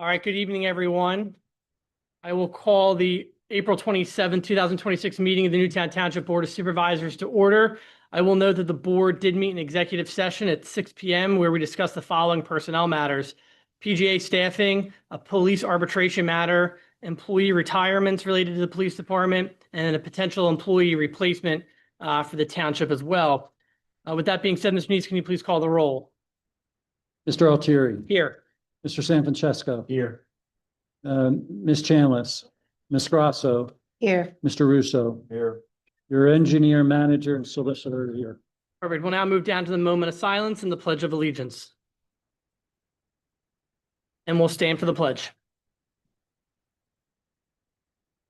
All right, good evening, everyone. I will call the April 27, 2026 meeting of the Newtown Township Board of Supervisors to order. I will note that the board did meet in executive session at 6 p.m. where we discussed the following personnel matters: PGA staffing, a police arbitration matter, employee retirements related to the police department, and a potential employee replacement for the township as well. With that being said, Mr. Neese, can you please call the roll? Mr. Altieri. Here. Mr. Sanfrancesco. Here. Ms. Chanlis. Ms. Grosso. Here. Mr. Russo. Here. Your engineer, manager, and solicitor are here. Perfect. We'll now move down to the moment of silence and the Pledge of Allegiance. And we'll stand for the pledge.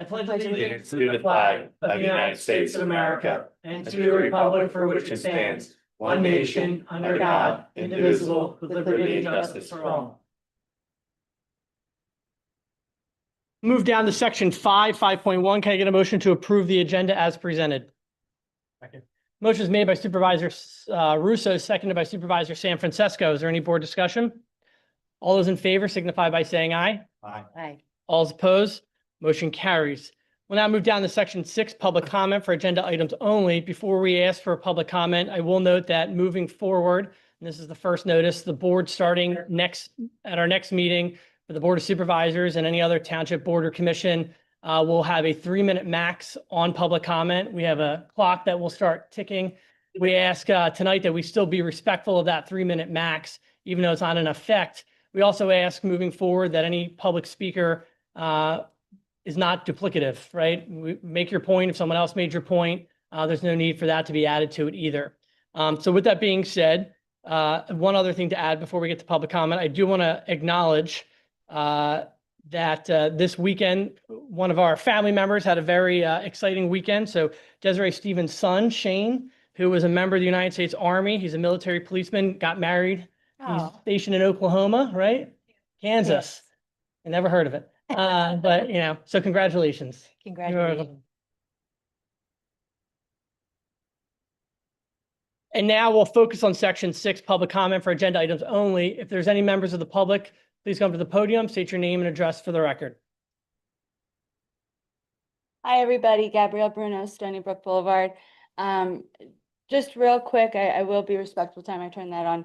I pledge Allegiance to the flag of the United States of America and to the republic for which it stands, one nation, under God, indivisible, with liberty and justice for all. Move down to section 5.1. Can I get a motion to approve the agenda as presented? Second. Motion is made by Supervisor Russo, seconded by Supervisor Sanfrancesco. Is there any board discussion? All those in favor signify by saying aye. Aye. Aye. All those opposed, motion carries. We'll now move down to section 6, public comment for agenda items only. Before we ask for a public comment, I will note that moving forward, and this is the first notice, the board starting at our next meeting for the Board of Supervisors and any other township board or commission will have a 3-minute max on public comment. We have a clock that will start ticking. We ask tonight that we still be respectful of that 3-minute max, even though it's not in effect. We also ask moving forward that any public speaker is not duplicative, right? Make your point. If someone else made your point, there's no need for that to be added to it either. So with that being said, one other thing to add before we get to public comment, I do want to acknowledge that this weekend, one of our family members had a very exciting weekend. So Desiree Stevens' son, Shane, who was a member of the United States Army, he's a military policeman, got married. He's stationed in Oklahoma, right? Kansas. Yes. I never heard of it. But, so congratulations. Congratulations. And now we'll focus on section 6, public comment for agenda items only. If there's any members of the public, please come to the podium, state your name and address for the record. Hi, everybody. Gabrielle Bruno, Stony Brook Boulevard. Just real quick, I will be respectful time I turn that on.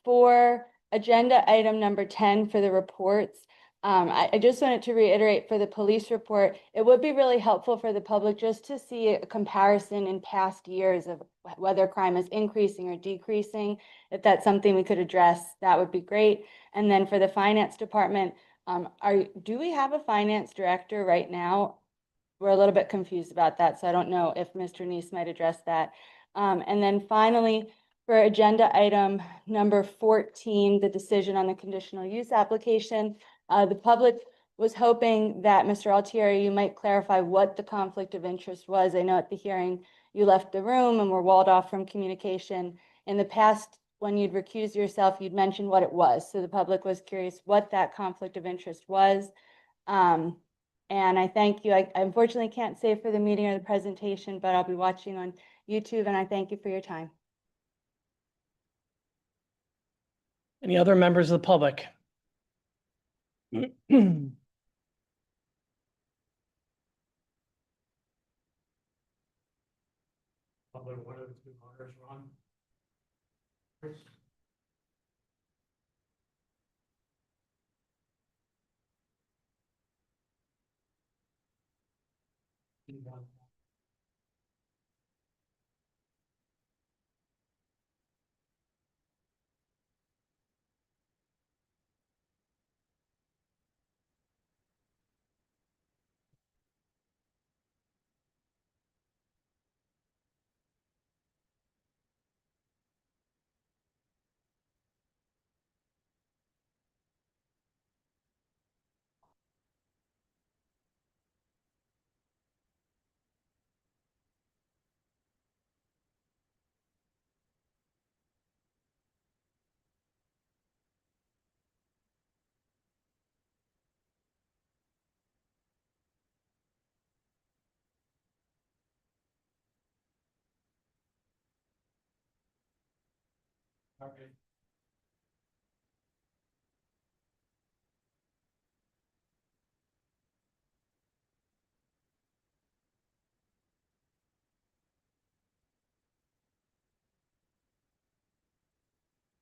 For agenda item number 10 for the reports, I just wanted to reiterate for the police report, it would be really helpful for the public just to see a comparison in past years of whether crime is increasing or decreasing. If that's something we could address, that would be great. And then for the finance department, do we have a finance director right now? We're a little bit confused about that, so I don't know if Mr. Neese might address that. And then finally, for agenda item number 14, the decision on the conditional use application, the public was hoping that Mr. Altieri, you might clarify what the conflict of interest was. I know at the hearing you left the room and were walled off from communication. In the past, when you'd recused yourself, you'd mentioned what it was. So the public was curious what that conflict of interest was. And I thank you. I unfortunately can't say for the meeting or the presentation, but I'll be watching on YouTube, and I thank you for your time. Any other members of the public?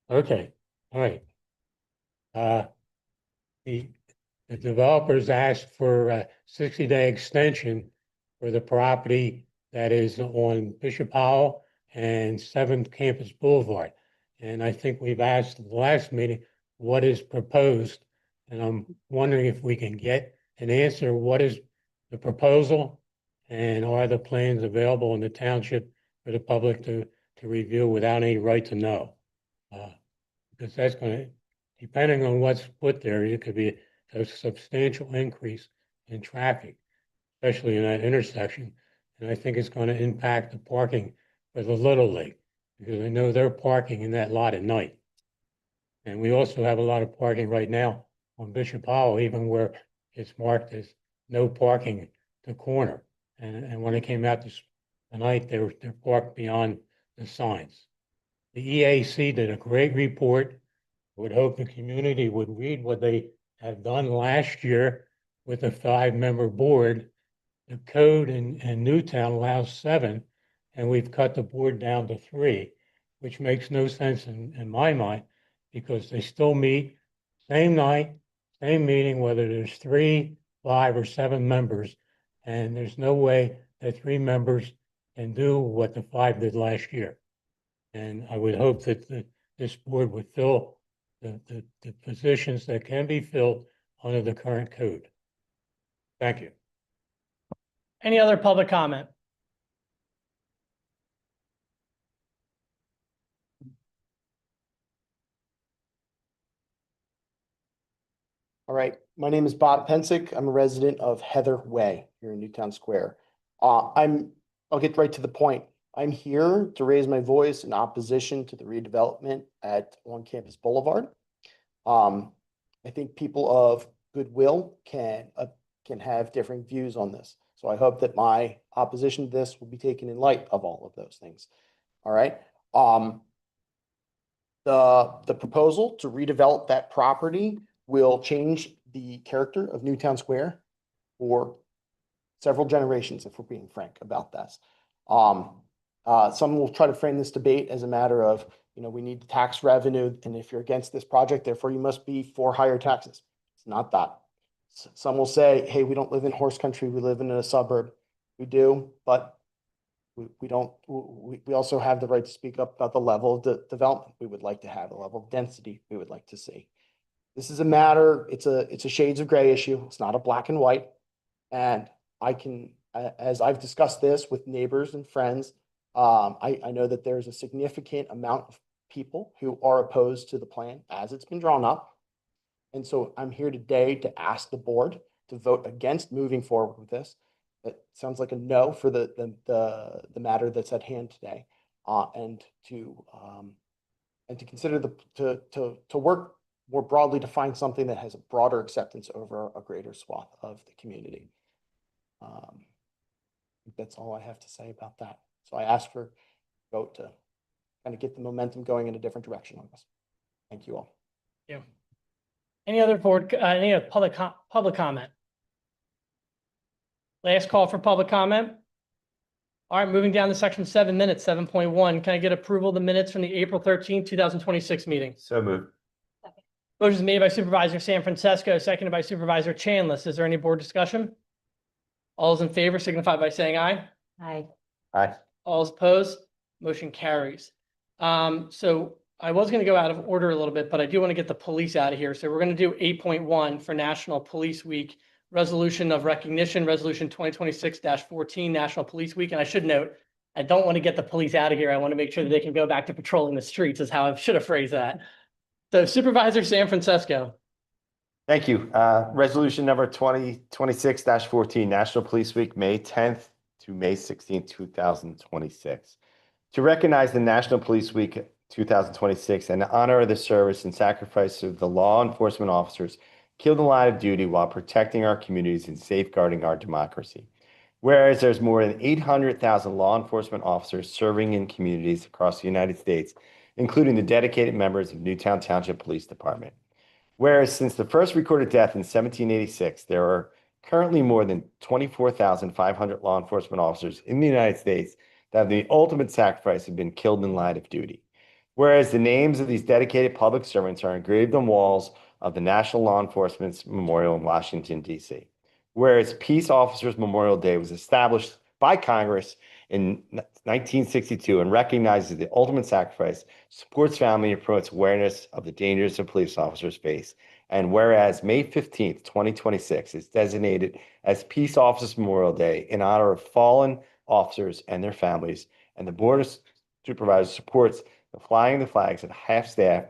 Okay, all right. The, the developers asked for a 60-day extension for the property that is on Bishop Howell and 7th Campus Boulevard. And I think we've asked at the last meeting, what is proposed? And I'm wondering if we can get an answer, what is the proposal? And are the plans available in the township for the public to review without any right to know? Because that's going to, depending on what's put there, it could be a substantial increase in traffic, especially in that intersection. And I think it's going to impact the parking for the Little League, because I know they're parking in that lot at night. And we also have a lot of parking right now on Bishop Howell, even where it's marked as no parking at the corner. And when I came out tonight, they're parked beyond the signs. The EAC did a great report. I would hope the community would read what they have done last year with a 5-member board. The code in Newtown allows 7, and we've cut the board down to 3, which makes no sense in my mind, because they still meet same night, same meeting, whether there's 3, 5, or 7 members. And there's no way that 3 members can do what the 5 did last year. And I would hope that this board would fill the positions that can be filled under the current code. Thank you. Any other public comment? All right, my name is Bob Pensick. I'm a resident of Heather Way here in Newtown Square. I'll get right to the point. I'm here to raise my voice in opposition to the redevelopment at On Campus Boulevard. I think people of goodwill can have different views on this. So I hope that my opposition to this will be taken in light of all of those things. All right. The proposal to redevelop that property will change the character of Newtown Square for several generations, if we're being frank about this. Some will try to frame this debate as a matter of, we need tax revenue, and if you're against this project, therefore you must be for higher taxes. It's not that. Some will say, hey, we don't live in horse country, we live in a suburb. We do, but we don't. We also have the right to speak up about the level of development we would like to have, the level of density we would like to see. This is a matter, it's a shades of gray issue. It's not a black and white. And I can, as I've discussed this with neighbors and friends, I know that there's a significant amount of people who are opposed to the plan as it's been drawn up. And so I'm here today to ask the board to vote against moving forward with this. It sounds like a no for the matter that's at hand today, and to consider to work more broadly to find something that has a broader acceptance over a greater swath of the community. That's all I have to say about that. So I ask for a vote to kind of get the momentum going in a different direction on this. Thank you all. Yeah. Any other board, any other public comment? Last call for public comment. All right, moving down to section 7 minutes, 7.1. Can I get approval of the minutes from the April 13th, 2026 meeting? So moved. Motion is made by Supervisor Sanfrancesco, seconded by Supervisor Chandless. Is there any board discussion? All those in favor signify by saying aye. Aye. Aye. All is opposed, motion carries. So I was going to go out of order a little bit, but I do want to get the police out of here. So we're going to do 8.1 for National Police Week, Resolution of Recognition, Resolution 2026-14, National Police Week. And I should note, I don't want to get the police out of here. I want to make sure that they can go back to patrolling the streets, is how I should have phrased that. So Supervisor Sanfrancesco. Thank you. Resolution number 2026-14, National Police Week, May 10th to May 16th, 2026. To recognize the National Police Week 2026 and honor the service and sacrifice of the law enforcement officers killed in the line of duty while protecting our communities and safeguarding our democracy. Whereas there's more than 800,000 law enforcement officers serving in communities across the United States, including the dedicated members of Newtown Township Police Department. Whereas since the first recorded death in 1786, there are currently more than 24,500 law enforcement officers in the United States that have the ultimate sacrifice have been killed in line of duty. Whereas the names of these dedicated public servants are engraved on walls of the National Law Enforcement Memorial in Washington, D.C. Whereas Peace Officers Memorial Day was established by Congress in 1962 and recognizes the ultimate sacrifice, supports family, and promotes awareness of the dangers that police officers face. And whereas May 15th, 2026 is designated as Peace Officers Memorial Day in honor of fallen officers and their families, and the Board of Supervisors supports the flying the flags at half-staff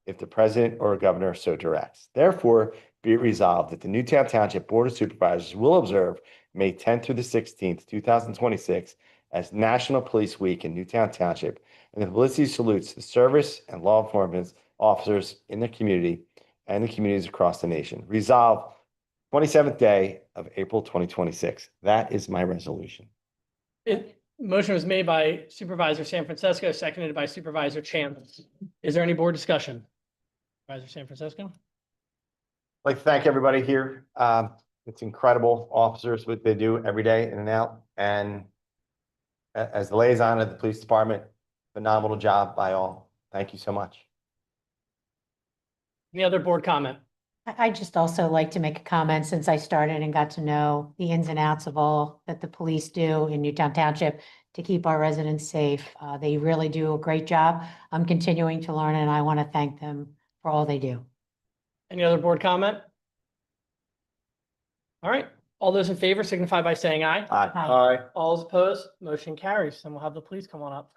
if the president or governor so directs. Therefore, be it resolved that the Newtown Township Board of Supervisors will observe May 10th through the 16th, 2026 as National Police Week in Newtown Township, and the publicity salutes the service and law enforcement officers in the community and the communities across the nation. Resolve 27th day of April 2026. That is my resolution. Motion was made by Supervisor Sanfrancesco, seconded by Supervisor Chambliss. Is there any board discussion? Supervisor Sanfrancesco? I'd like to thank everybody here. It's incredible officers, what they do every day in and out. And as the liaison of the police department, phenomenal job by all. Thank you so much. Any other board comment? I'd just also like to make a comment since I started and got to know the ins and outs of all that the police do in Newtown Township to keep our residents safe. They really do a great job. I'm continuing to learn and I want to thank them for all they do. Any other board comment? All right, all those in favor signify by saying aye. Aye. All those opposed, motion carries, and we'll have the police come on up.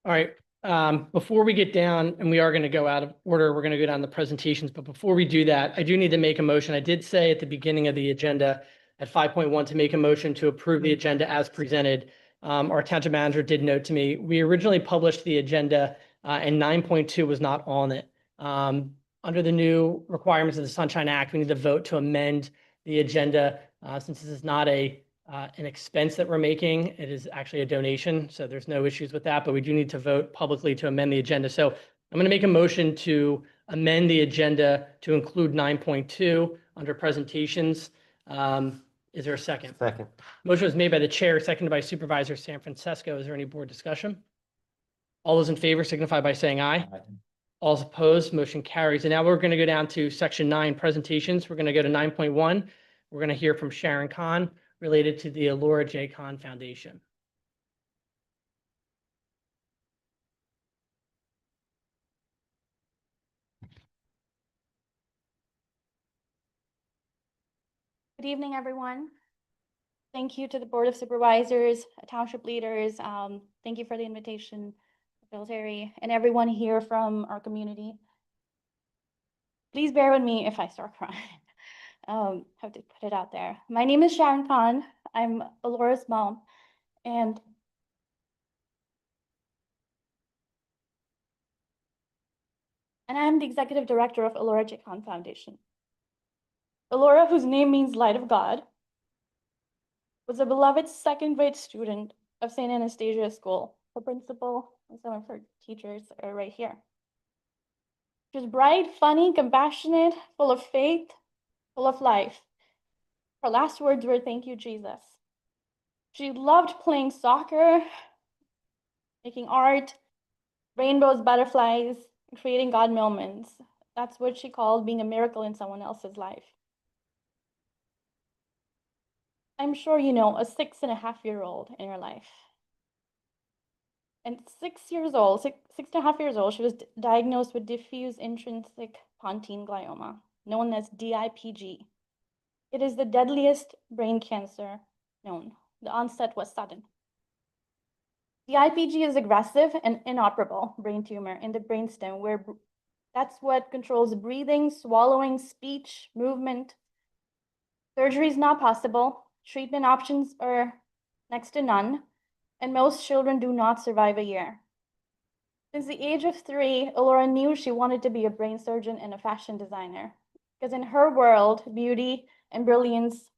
All right, before we get down, and we are going to go out of order, we're going to go down the presentations, but before we do that, I do need to make a motion. I did say at the beginning of the agenda at 5.1 to make a motion to approve the agenda as presented. Our township manager did note to me, we originally published the agenda and 9.2 was not on it. Under the new requirements of the Sunshine Act, we need to vote to amend the agenda since this is not an expense that we're making. It is actually a donation, so there's no issues with that, but we do need to vote publicly to amend the agenda. So I'm going to make a motion to amend the agenda to include 9.2 under presentations. Is there a second? Second. Motion was made by the chair, seconded by Supervisor Sanfrancesco. Is there any board discussion? All those in favor signify by saying aye. All those opposed, motion carries. And now we're going to go down to section 9 presentations. We're going to go to 9.1. We're going to hear from Sharon Kahn related to the Elora J. Kahn Foundation. Good evening, everyone. Thank you to the Board of Supervisors, township leaders. Thank you for the invitation, Altieri, and everyone here from our community. Please bear with me if I start crying. Have to put it out there. My name is Sharon Kahn. I'm Elora's mom, and I'm the executive director of Elora J. Kahn Foundation. Elora, whose name means light of God, was a beloved second-grade student of St. Anastasia School. Her principal and some of her teachers are right here. She was bright, funny, compassionate, full of faith, full of life. Her last words were, "Thank you, Jesus." She loved playing soccer, making art, rainbows, butterflies, creating God moments. That's what she called being a miracle in someone else's life. I'm sure you know a 6.5-year-old in your life. And 6.5 years old, she was diagnosed with diffuse intrinsic pontine glioma, known as DIPG. It is the deadliest brain cancer known. The onset was sudden. DIPG is aggressive and inoperable brain tumor in the brainstem, where that's what controls breathing, swallowing, speech, movement. Surgery is not possible. Treatment options are next to none, and most children do not survive a year. Since the age of 3, Elora knew she wanted to be a brain surgeon and a fashion designer, because in her world, beauty and brilliance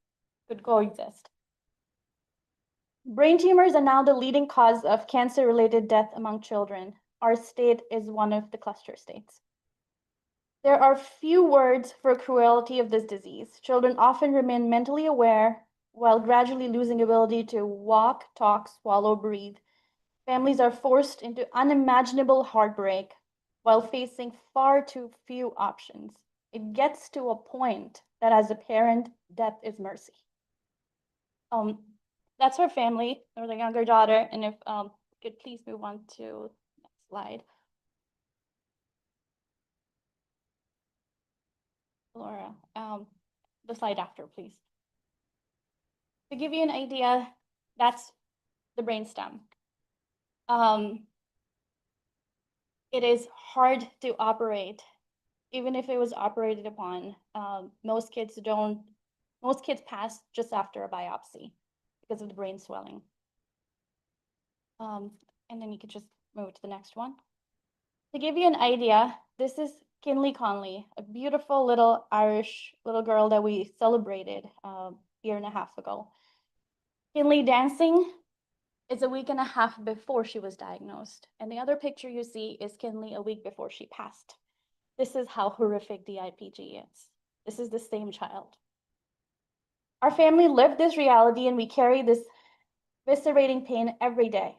could coexist. Brain tumors are now the leading cause of cancer-related death among children. Our state is one of the cluster states. There are few words for cruelty of this disease. Children often remain mentally aware while gradually losing ability to walk, talk, swallow, breathe. Families are forced into unimaginable heartbreak while facing far too few options. It gets to a point that as a parent, death is mercy. That's her family, or the younger daughter, and if could please move on to next slide. Laura, the slide after, please. To give you an idea, that's the brainstem. It is hard to operate. Even if it was operated upon, most kids pass just after a biopsy because of the brain swelling. And then you could just move to the next one. To give you an idea, this is Kinley Conley, a beautiful little Irish little girl that we celebrated a year and a half ago. Kinley dancing is a week and a half before she was diagnosed. And the other picture you see is Kinley a week before she passed. This is how horrific DIPG is. This is the same child. Our family lived this reality and we carry this viscerating pain every day.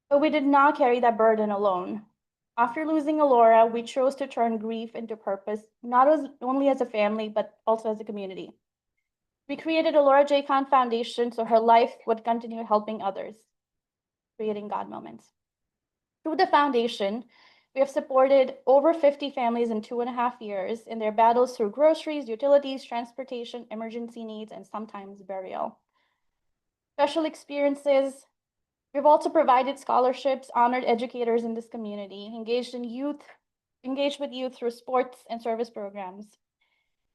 But we did not carry that burden alone. After losing Elora, we chose to turn grief into purpose, not only as a family, but also as a community. We created Elora J. Khan Foundation so her life would continue helping others, creating God moments. Through the foundation, we have supported over 50 families in 2.5 years in their battles through groceries, utilities, transportation, emergency needs, and sometimes burial. Special experiences. We've also provided scholarships, honored educators in this community, engaged with youth through sports and service programs.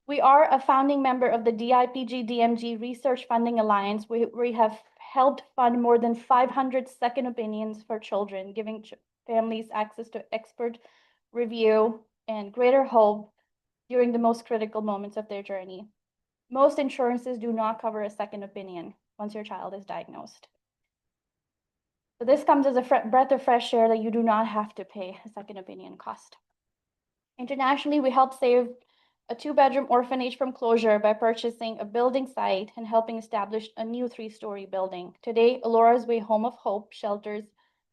We are a founding member of the DIPG-DMG Research Funding Alliance. We have helped fund more than 500 second opinions for children, giving families access to expert review and greater hope during the most critical moments of their journey. Most insurances do not cover a second opinion once your child is diagnosed. So this comes as a breath of fresh air that you do not have to pay a second opinion cost. Internationally, we helped save a 2-bedroom orphanage from closure by purchasing a building site and helping establish a new 3-story building. Today, Elora's Way Home of Hope shelters,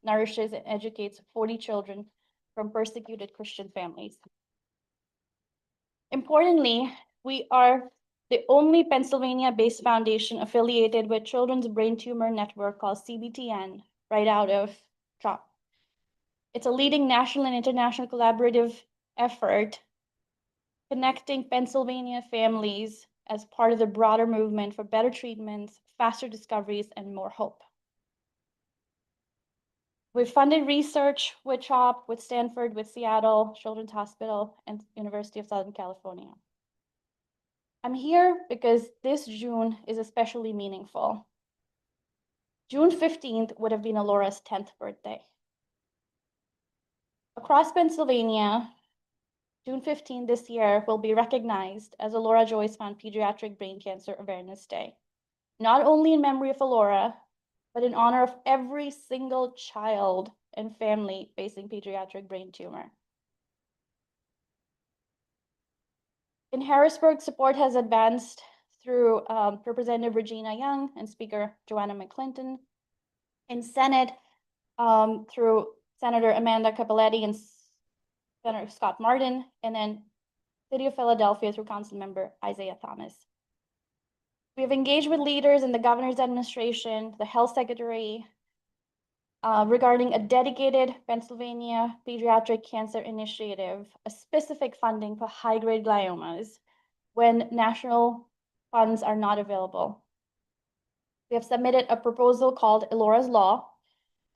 nourishes, and educates 40 children from persecuted Christian families. Importantly, we are the only Pennsylvania-based foundation affiliated with Children's Brain Tumor Network called CBTN, right out of CHOP. It's a leading national and international collaborative effort connecting Pennsylvania families as part of the broader movement for better treatments, faster discoveries, and more hope. We've funded research with CHOP, with Stanford, with Seattle Children's Hospital, and University of Southern California. I'm here because this June is especially meaningful. June 15th would have been Elora's 10th birthday. Across Pennsylvania, June 15th this year will be recognized as Elora Joyce Fund Pediatric Brain Cancer Awareness Day, not only in memory of Elora, but in honor of every single child and family facing pediatric brain tumor. In Harrisburg, support has advanced through Representative Regina Young and Speaker Joanna McClinton. In Senate, through Senator Amanda Capoletti and Senator Scott Martin, and then City of Philadelphia through Councilmember Isaiah Thomas. We have engaged with leaders in the governor's administration, the health secretary, regarding a dedicated Pennsylvania Pediatric Cancer Initiative, a specific funding for high-grade gliomas when national funds are not available. We have submitted a proposal called Elora's Law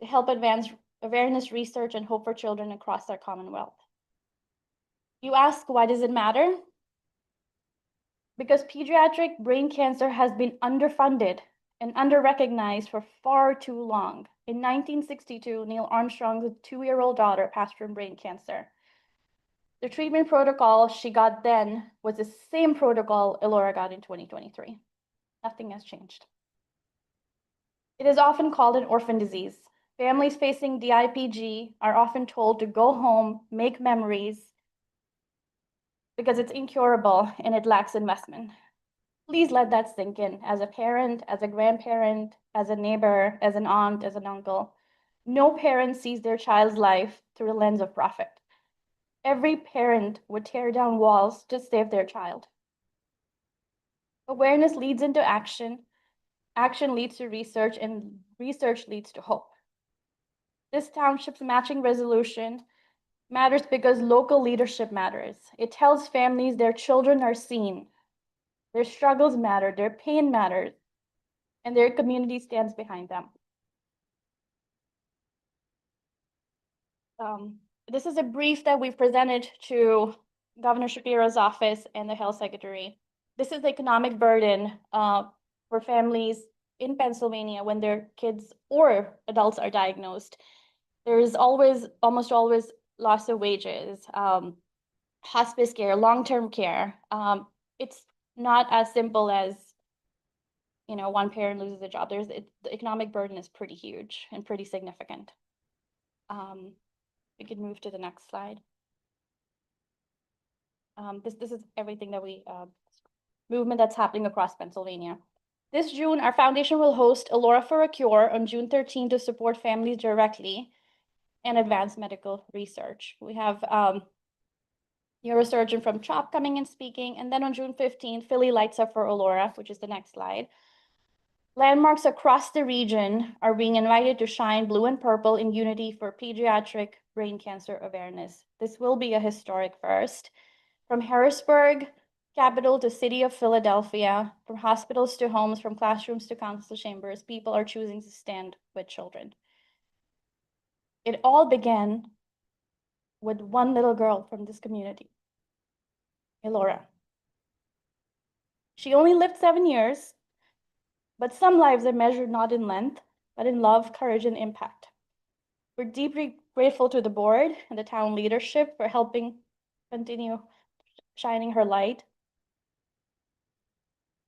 to help advance awareness, research, and hope for children across our Commonwealth. You ask, why does it matter? Because pediatric brain cancer has been underfunded and underrecognized for far too long. In 1962, Neil Armstrong's 2-year-old daughter passed from brain cancer. The treatment protocol she got then was the same protocol Elora got in 2023. Nothing has changed. It is often called an orphan disease. Families facing DIPG are often told to go home, make memories, because it's incurable and it lacks investment. Please let that sink in as a parent, as a grandparent, as a neighbor, as an aunt, as an uncle. No parent sees their child's life through the lens of profit. Every parent would tear down walls to save their child. Awareness leads into action. Action leads to research, and research leads to hope. This township's matching resolution matters because local leadership matters. It tells families their children are seen, their struggles matter, their pain matters, and their community stands behind them. This is a brief that we've presented to Governor Shapiro's office and the health secretary. This is the economic burden for families in Pennsylvania when their kids or adults are diagnosed. There is almost always loss of wages, hospice care, long-term care. It's not as simple as, one parent loses a job. The economic burden is pretty huge and pretty significant. We can move to the next slide. This is everything that movement that's happening across Pennsylvania. This June, our foundation will host Elora for a Cure on June 13 to support families directly and advance medical research. We have neurosurgeon from CHOP coming and speaking, and then on June 15, Philly Lights Up for Elora, which is the next slide. Landmarks across the region are being invited to shine blue and purple in unity for pediatric brain cancer awareness. This will be a historic first. From Harrisburg, capital, to city of Philadelphia, from hospitals to homes, from classrooms to council chambers, people are choosing to stand with children. It all began with one little girl from this community, Elora. She only lived 7 years, but some lives are measured not in length, but in love, courage, and impact. We're deeply grateful to the board and the town leadership for helping continue shining her light.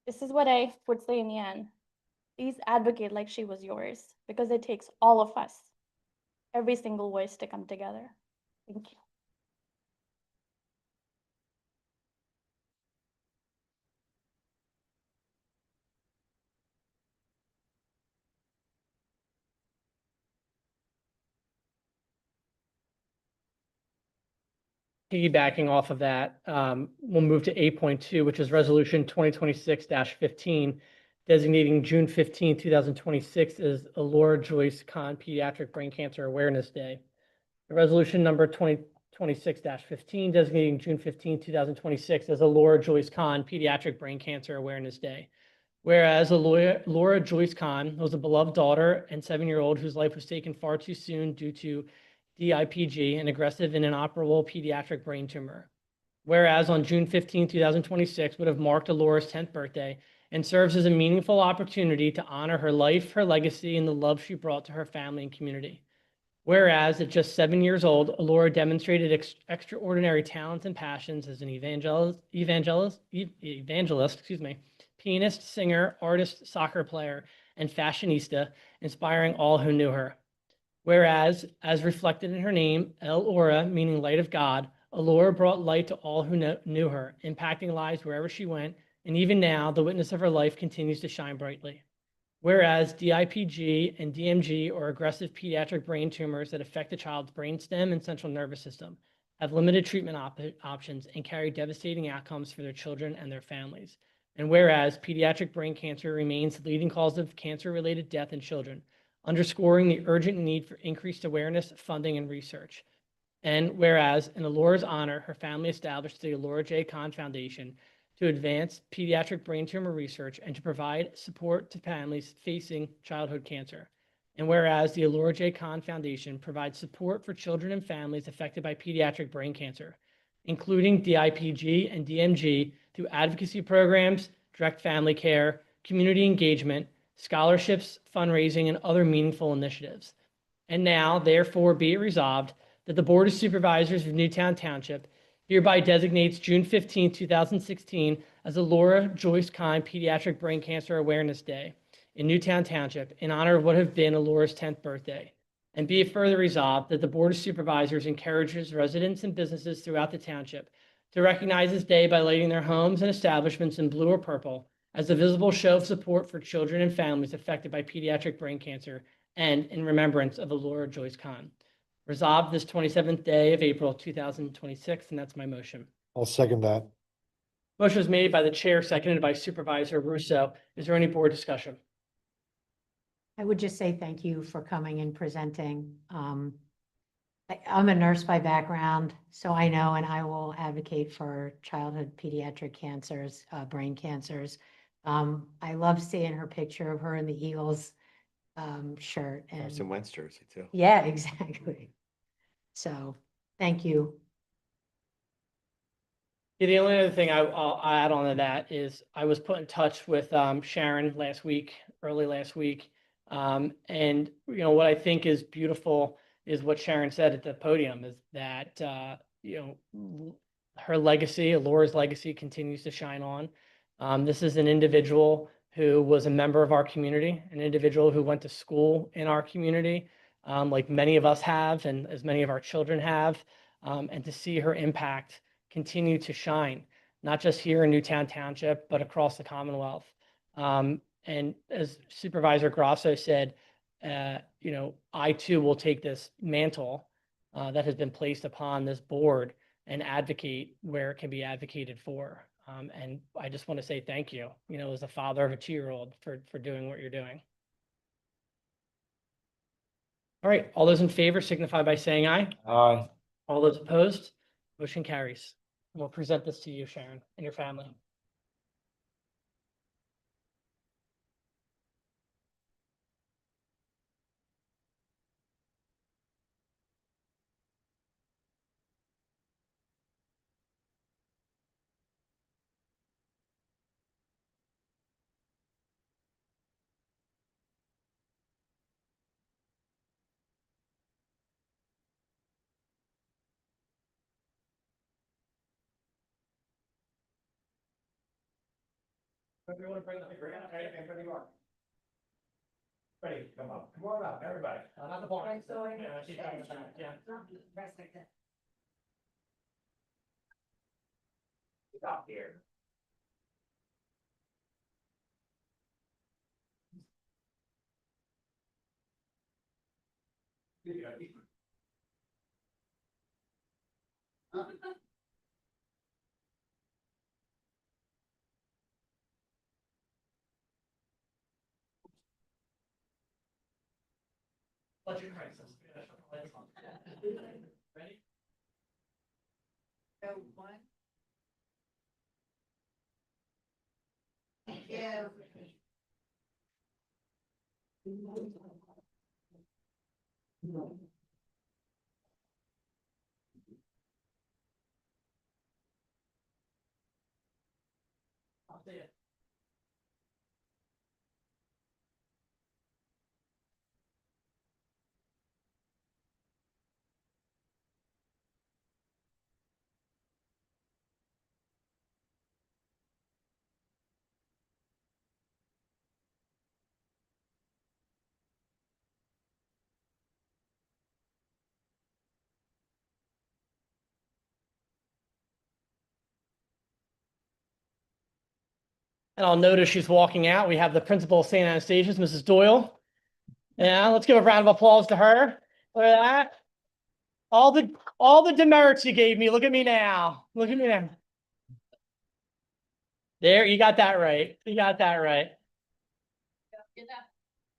This is what I would say in the end. Please advocate like she was yours, because it takes all of us, every single voice, to come together. Thank you. Piggybacking off of that, we'll move to 8.2, which is Resolution 2026-15, designating June 15, 2026 as Elora Joyce Kahn Pediatric Brain Cancer Awareness Day. The resolution number 2026-15, designating June 15, 2026 as Elora Joyce Kahn Pediatric Brain Cancer Awareness Day. Whereas Elora Joyce Kahn was a beloved daughter and 7-year-old whose life was taken far too soon due to DIPG, an aggressive and inoperable pediatric brain tumor. Whereas on June 15, 2026 would have marked Elora's 10th birthday and serves as a meaningful opportunity to honor her life, her legacy, and the love she brought to her family and community. Whereas at just 7 years old, Elora demonstrated extraordinary talents and passions as an evangelist, pianist, singer, artist, soccer player, and fashionista, inspiring all who knew her. Whereas, as reflected in her name, Elora, meaning light of God, Elora brought light to all who knew her, impacting lives wherever she went and even now, the witness of her life continues to shine brightly. Whereas DIPG and DMG, or aggressive pediatric brain tumors that affect the child's brainstem and central nervous system, have limited treatment options and carry devastating outcomes for their children and their families. And whereas pediatric brain cancer remains the leading cause of cancer-related death in children, underscoring the urgent need for increased awareness, funding, and research. And whereas, in Elora's honor, her family established the Elora J. Kahn Foundation to advance pediatric brain tumor research and to provide support to families facing childhood cancer. And whereas the Elora J. Kahn Foundation provides support for children and families affected by pediatric brain cancer, including DIPG and DMG through advocacy programs, direct family care, community engagement, scholarships, fundraising, and other meaningful initiatives. And now, therefore, be it resolved that the Board of Supervisors of Newtown Township hereby designates June 15, 2016 as Elora Joyce Kahn Pediatric Brain Cancer Awareness Day in Newtown Township in honor of what have been Elora's 10th birthday. And be it further resolved that the Board of Supervisors encourages residents and businesses throughout the township to recognize this day by lighting their homes and establishments in blue or purple as a visible show of support for children and families affected by pediatric brain cancer and in remembrance of Elora Joyce Kahn. Resolved this 27th day of April, 2026, and that's my motion. I'll second that. Motion was made by the chair, seconded by Supervisor Russo. Is there any board discussion? I would just say thank you for coming and presenting. I'm a nurse by background, so I know, and I will advocate for childhood pediatric cancers, brain cancers. I love seeing her picture of her in the Eagles shirt. Carson Wentz jersey too. Yeah, exactly. So, thank you. Yeah, the only other thing I'll add on to that is I was put in touch with Sharon early last week. And what I think is beautiful is what Sharon said at the podium is that her legacy, Elora's legacy, continues to shine on. This is an individual who was a member of our community, an individual who went to school in our community, like many of us have, and as many of our children have, and to see her impact continue to shine, not just here in Newtown Township, but across the Commonwealth. And as Supervisor Grosso said, I too will take this mantle that has been placed upon this board and advocate where it can be advocated for. And I just want to say thank you, as a father of a 2-year-old for doing what you're doing. All right, all those in favor signify by saying aye. Aye. All those opposed, motion carries. And we'll present this to you, Sharon, and your family. Everyone bring the grant, okay, ready you are. Ready, come on up, everybody. Not the point. Yeah. Stop here. Budget crisis. Ready? So one. Thank you. I'll see it. And I'll notice she's walking out. We have the principal of St. Anastasia's, Mrs. Doyle. Yeah, let's give a round of applause to her. Look at that. All the demerits you gave me. Look at me now. Look at me now. There, you got that right. You got that right.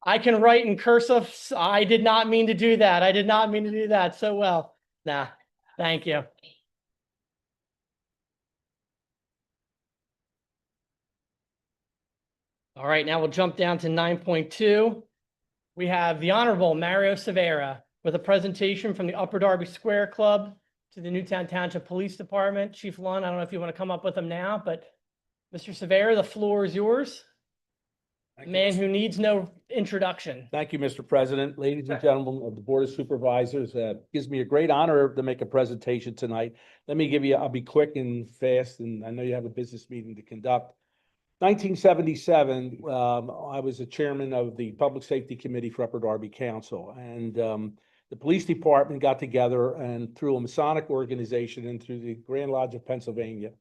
I can write in cursive. I did not mean to do that. I did not mean to do that so well. Nah, thank you. All right, now we'll jump down to 9.2. We have the Honorable Mario Civera with a presentation from the Upper Darby Square Club to the Newtown Township Police Department. Chief Lunn, I don't know if you want to come up with them now, but Mr. Civera, the floor is yours. Man who needs no introduction. Thank you, Mr. President. Ladies and gentlemen of the Board of Supervisors, gives me a great honor to make a presentation tonight. I'll be quick and fast, and I know you have a business meeting to conduct. 1977, I was the chairman of the Public Safety Committee for Upper Darby Council, and the police department got together and through a Masonic organization and through the Grand Lodge of Pennsylvania,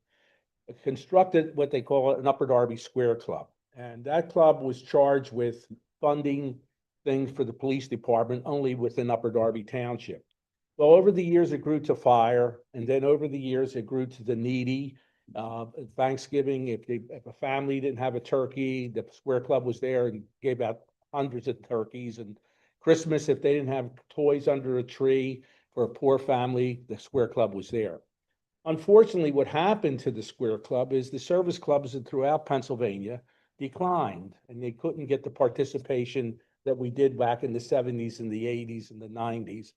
constructed what they call an Upper Darby Square Club. And that club was charged with funding things for the police department only within Upper Darby Township. Well, over the years, it grew to fire, and then over the years, it grew to the needy. Thanksgiving, if a family didn't have a turkey, the Square Club was there and gave out hundreds of turkeys. And Christmas, if they didn't have toys under a tree for a poor family, the Square Club was there. Unfortunately, what happened to the Square Club is the service clubs throughout Pennsylvania declined, and they couldn't get the participation that we did back in the 70s and the 80s and the 90s.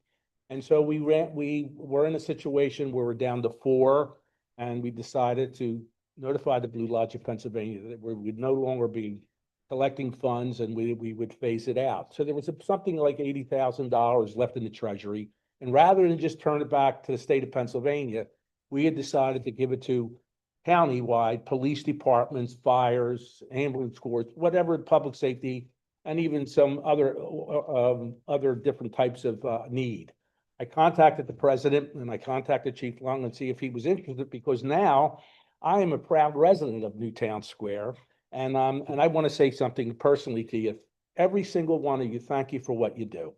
And so we were in a situation where we're down to 4, and we decided to notify the Blue Lodge of Pennsylvania that we would no longer be collecting funds and we would phase it out. So there was something like $80,000 left in the treasury. And rather than just turn it back to the state of Pennsylvania, we had decided to give it to countywide police departments, fires, ambulance corps, whatever, public safety, and even some other different types of need. I contacted the president and I contacted Chief Lunn and see if he was interested, because now I am a proud resident of Newtown Square, and I want to say something personally to you. Every single one of you, thank you for what you do.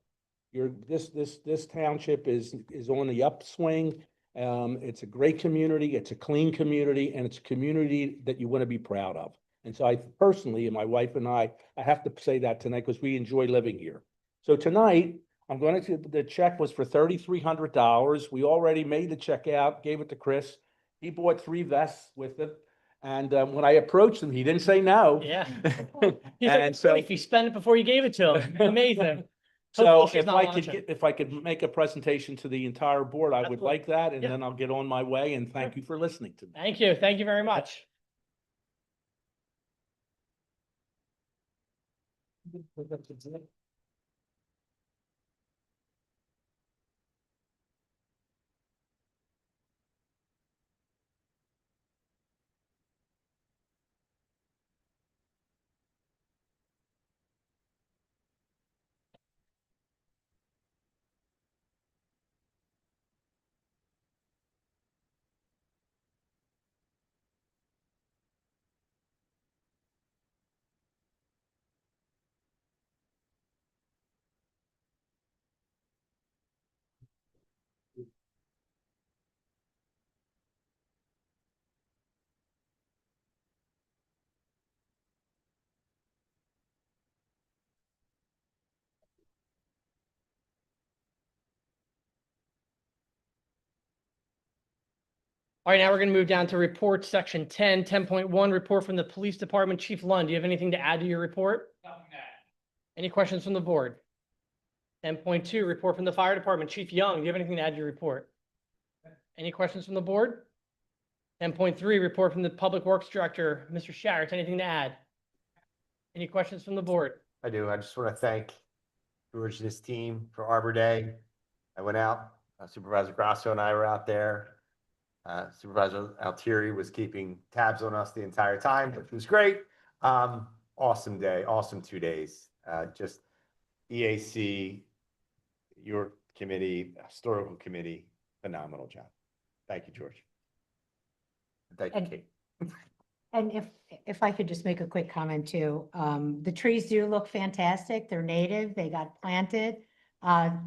This township is on the upswing. It's a great community, it's a clean community, and it's a community that you want to be proud of. And so I personally, and my wife and I have to say that tonight because we enjoy living here. So tonight, the check was for $3,300. We already made the check out, gave it to Chris. He bought 3 vests with it. And when I approached him, he didn't say no. Yeah. And So if you spend it before you gave it to him, amazing. So Hopefully she's if not I watching. if I could make a presentation to the entire board, I would Absolutely. like that, and Yeah. then I'll get on my way, and thank you for listening to me. Thank you. Thank you very much. All right, now we're going to move down to report section 10, 10.1, report from the police department. Chief Lund, do you have anything to add to your report? Any questions from the board? 10.2, report from the fire department. Chief Young, do you have anything to add to your report? Any questions from the board? 10.3, report from the public works director, Mr. Sharretts, anything to add? Any questions from the board? I do. I just want to thank George and his team for Arbor Day. I went out, Supervisor Grosso and I were out there. Supervisor Altieri was keeping tabs on us the entire time, which was great. Awesome day, awesome 2 days. Just EAC, your committee, historical committee, phenomenal job. Thank you, George. And thank you, And- Kate. And if I could just make a quick comment too, the trees do look fantastic. They're native. They got planted.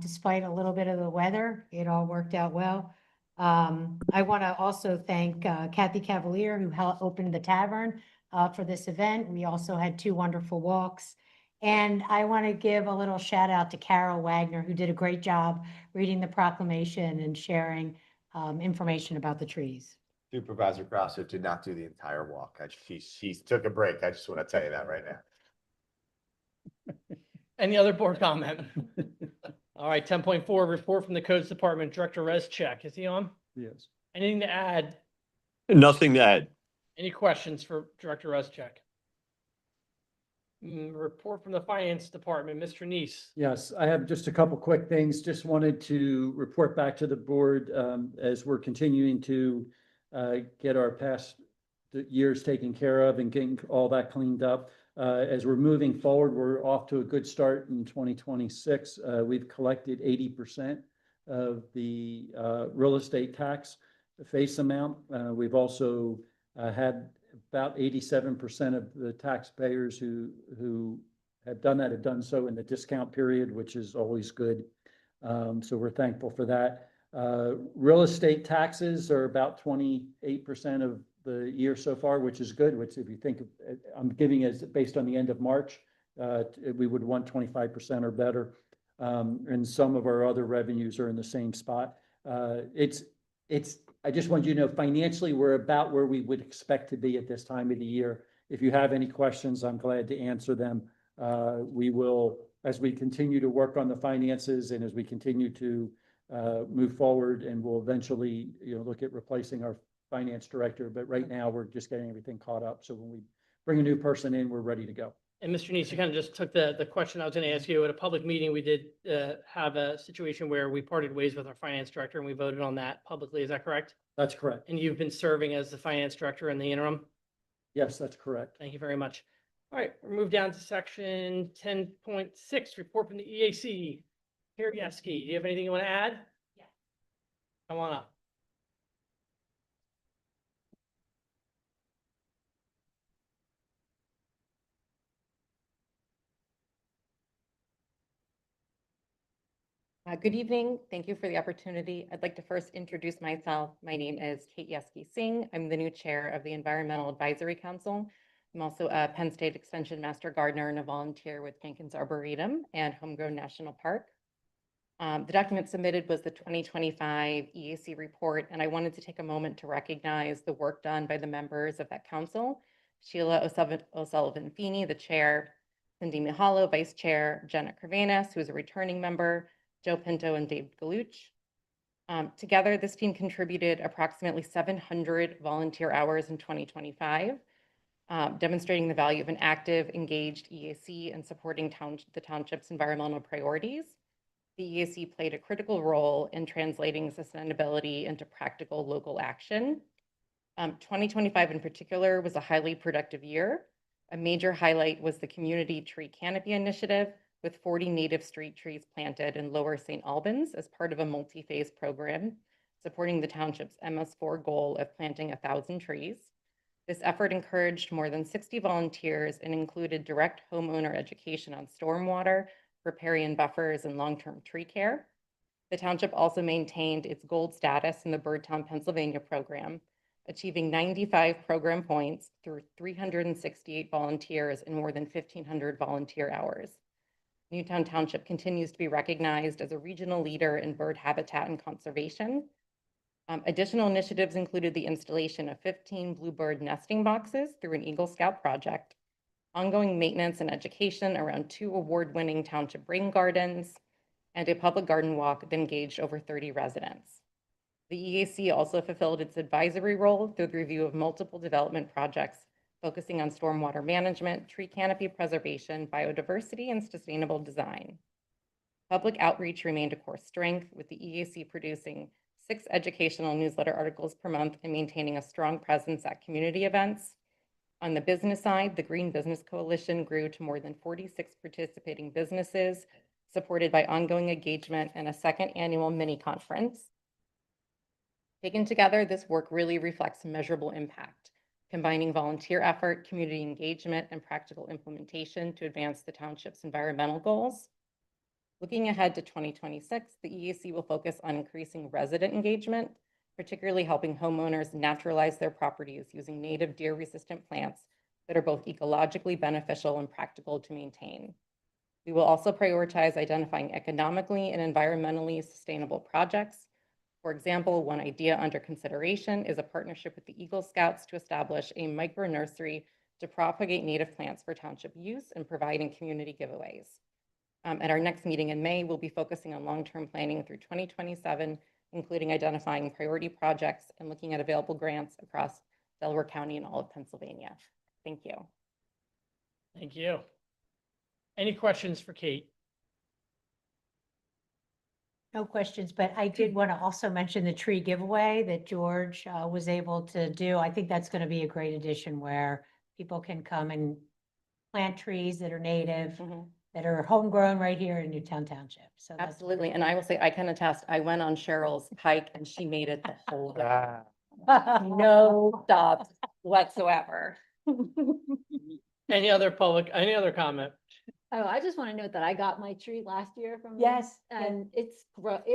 Despite a little bit of the weather, it all worked out well. I want to also thank Kathy Cavalier, who opened the tavern for this event. We also had 2 wonderful walks. And I want to give a little shout out to Carol Wagner, who did a great job reading the proclamation and sharing information about the trees. Supervisor Grosso did not do the entire walk. She took a break. I just want to tell you that right now. Any other board comment? All right, 10.4, report from the Codes Department, Director Rescheck. Is he on? Yes. Anything to add? Nothing to add. Any questions for Director Rescheck? Report from the Finance Department, Mr. Neese. Yes, I have just a couple quick things. Just wanted to report back to the board as we're continuing to get our past years taken care of and getting all that cleaned up. As we're moving forward, we're off to a good start in 2026. We've collected 80% of the real estate tax face amount. We've also had about 87% of the taxpayers who have done that have done so in the discount period, which is always good. So we're thankful for that. Real estate taxes are about 28% of the year so far, which is good, which if you think of, I'm giving as based on the end of March, we would want 25% or better. And some of our other revenues are in the same spot. I just want you to know financially, we're about where we would expect to be at this time of the year. If you have any questions, I'm glad to answer them. We will, as we continue to work on the finances and as we continue to move forward, and we'll eventually, look at replacing our finance director. But right now, we're just getting everything caught up. So when we bring a new person in, we're ready to go. And Mr. Neese, you kind of just took the question I was going to ask you. At a public meeting, we did have a situation where we parted ways with our finance director and we voted on that publicly. Is that correct? That's correct. And you've been serving as the finance director in the interim? Yes, that's correct. Thank you very much. All right, we'll move down to section 10.6, report from the EAC. Kierieski, do you have anything you want to add? Yeah. Come on up. Good evening. Thank you for the opportunity. I'd like to first introduce myself. My name is Kierieski Singh. I'm the new chair of the Environmental Advisory Council. I'm also a Penn State Extension Master Gardener and a volunteer with Jenkins Arboretum and Homegrown National Park. The document submitted was the 2025 EAC report, and I wanted to take a moment to recognize the work done by the members of that council. Sheila O'Sullivan-Feeney, the chair, Cindy Mihalo, vice chair, Jenna Carvanas, who is a returning member, Joe Pinto and Dave Galuch. Together, this team contributed approximately 700 volunteer hours in 2025, demonstrating the value of an active, engaged EAC in supporting the township's environmental priorities. The EAC played a critical role in translating sustainability into practical local action. 2025 in particular was a highly productive year. A major highlight was the Community Tree Canopy Initiative, with 40 native street trees planted in Lower St. Albans as part of a multi-phase program, supporting the township's MS4 goal of planting 1,000 trees. This effort encouraged more than 60 volunteers and included direct homeowner education on stormwater, riparian buffers, and long-term tree care. The township also maintained its gold status in the Birdtown, Pennsylvania program, achieving 95 program points through 368 volunteers and more than 1,500 volunteer hours. Newtown Township continues to be recognized as a regional leader in bird habitat and conservation. Additional initiatives included the installation of 15 bluebird nesting boxes through an Eagle Scout project, ongoing maintenance and education around 2 award-winning township rain gardens, and a public garden walk that engaged over 30 residents. The EAC also fulfilled its advisory role through the review of multiple development projects focusing on stormwater management, tree canopy preservation, biodiversity, and sustainable design. Public outreach remained a core strength, with the EAC producing 6 educational newsletter articles per month and maintaining a strong presence at community events. On the business side, the Green Business Coalition grew to more than 46 participating businesses, supported by ongoing engagement and a 2nd annual mini conference. Taken together, this work really reflects measurable impact. combining volunteer effort, community engagement, and practical implementation to advance the township's environmental goals. Looking ahead to 2026, the EAC will focus on increasing resident engagement, particularly helping homeowners naturalize their properties using native deer-resistant plants that are both ecologically beneficial and practical to maintain. We will also prioritize identifying economically and environmentally sustainable projects. For example, one idea under consideration is a partnership with the Eagle Scouts to establish a micro nursery to propagate native plants for township use and providing community giveaways. At our next meeting in May, we'll be focusing on long-term planning through 2027, including identifying priority projects and looking at available grants across Delaware County and all of Pennsylvania. Thank you. Thank you. Any questions for Kate? No questions, but I did want to also mention the tree giveaway that George was able to do. I think that's going to be a great addition where people can come and plant trees that are native, that are homegrown right here in Newtown Township. So that's Absolutely. And I will say, I can attest, I went on Cheryl's hike and she made it the whole way. No stops whatsoever. Any other comment? Oh, I just want to note that I got my tree last year from. Yes, And it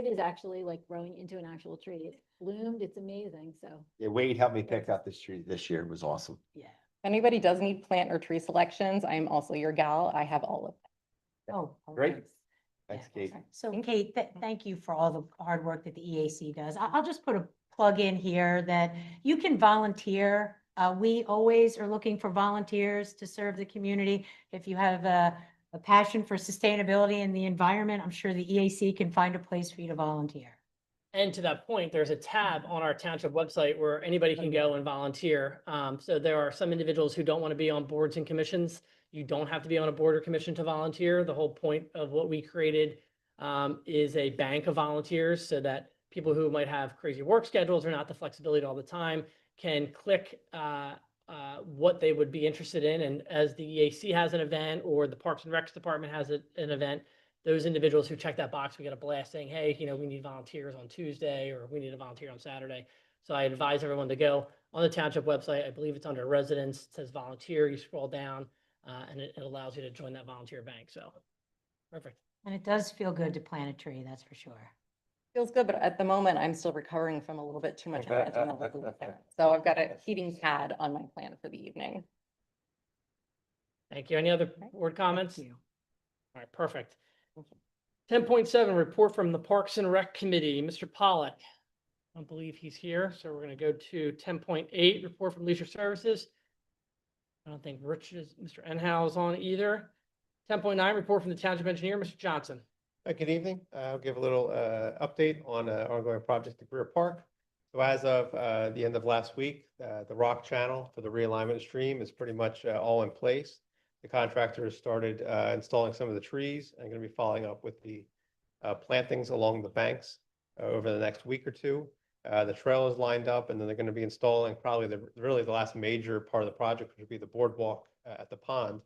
is actually like growing into an actual tree. It's bloomed. It's amazing. So, Yeah, Wade helped me pick out this tree this year. It was awesome. yeah. If anybody does need plant or tree selections, I'm also your gal. I have all of them. Oh, Great. okay. Thanks, Yeah. Kate. So Kate, thank you for all the hard work that the EAC does. I'll just put a plug in here that you can volunteer. We always are looking for volunteers to serve the community. If you have a passion for sustainability and the environment, I'm sure the EAC can find a place for you to volunteer. And to that point, there's a tab on our township website where anybody can go and volunteer. So there are some individuals who don't want to be on boards and commissions. You don't have to be on a board or commission to volunteer. The whole point of what we created is a bank of volunteers so that people who might have crazy work schedules or not the flexibility all the time can click what they would be interested in. And as the EAC has an event or the Parks and Recs Department has an event, those individuals who check that box, we get a blast saying, hey, we need volunteers on Tuesday, or we need a volunteer on Saturday. So I advise everyone to go on the township website. I believe it's under residents. It says volunteer. You scroll down and it allows you to join that volunteer bank. So perfect. And it does feel good to plant a tree, that's for sure. Feels good, but at the moment, I'm still recovering from a little bit too much planting over the weekend. So I've got a heating pad on my plan for the evening. Thank you. Any other board comments? Thank you. All right, perfect. 10.7, report from the Parks and Rec Committee. Mr. Pollack, I don't believe he's here, so we're going to go to 10.8, report from Leisure Services. I don't think Mr. Enhow is on either. 10.9, report from the Township Engineer, Mr. Johnson. Good evening. I'll give a little update on an ongoing project at Greer Park. So as of the end of last week, the rock channel for the realignment stream is pretty much all in place. The contractor has started installing some of the trees and going to be following up with the plantings along the banks over the next week or two. The trail is lined up, and then they're going to be installing probably really the last major part of the project, which would be the boardwalk at the pond.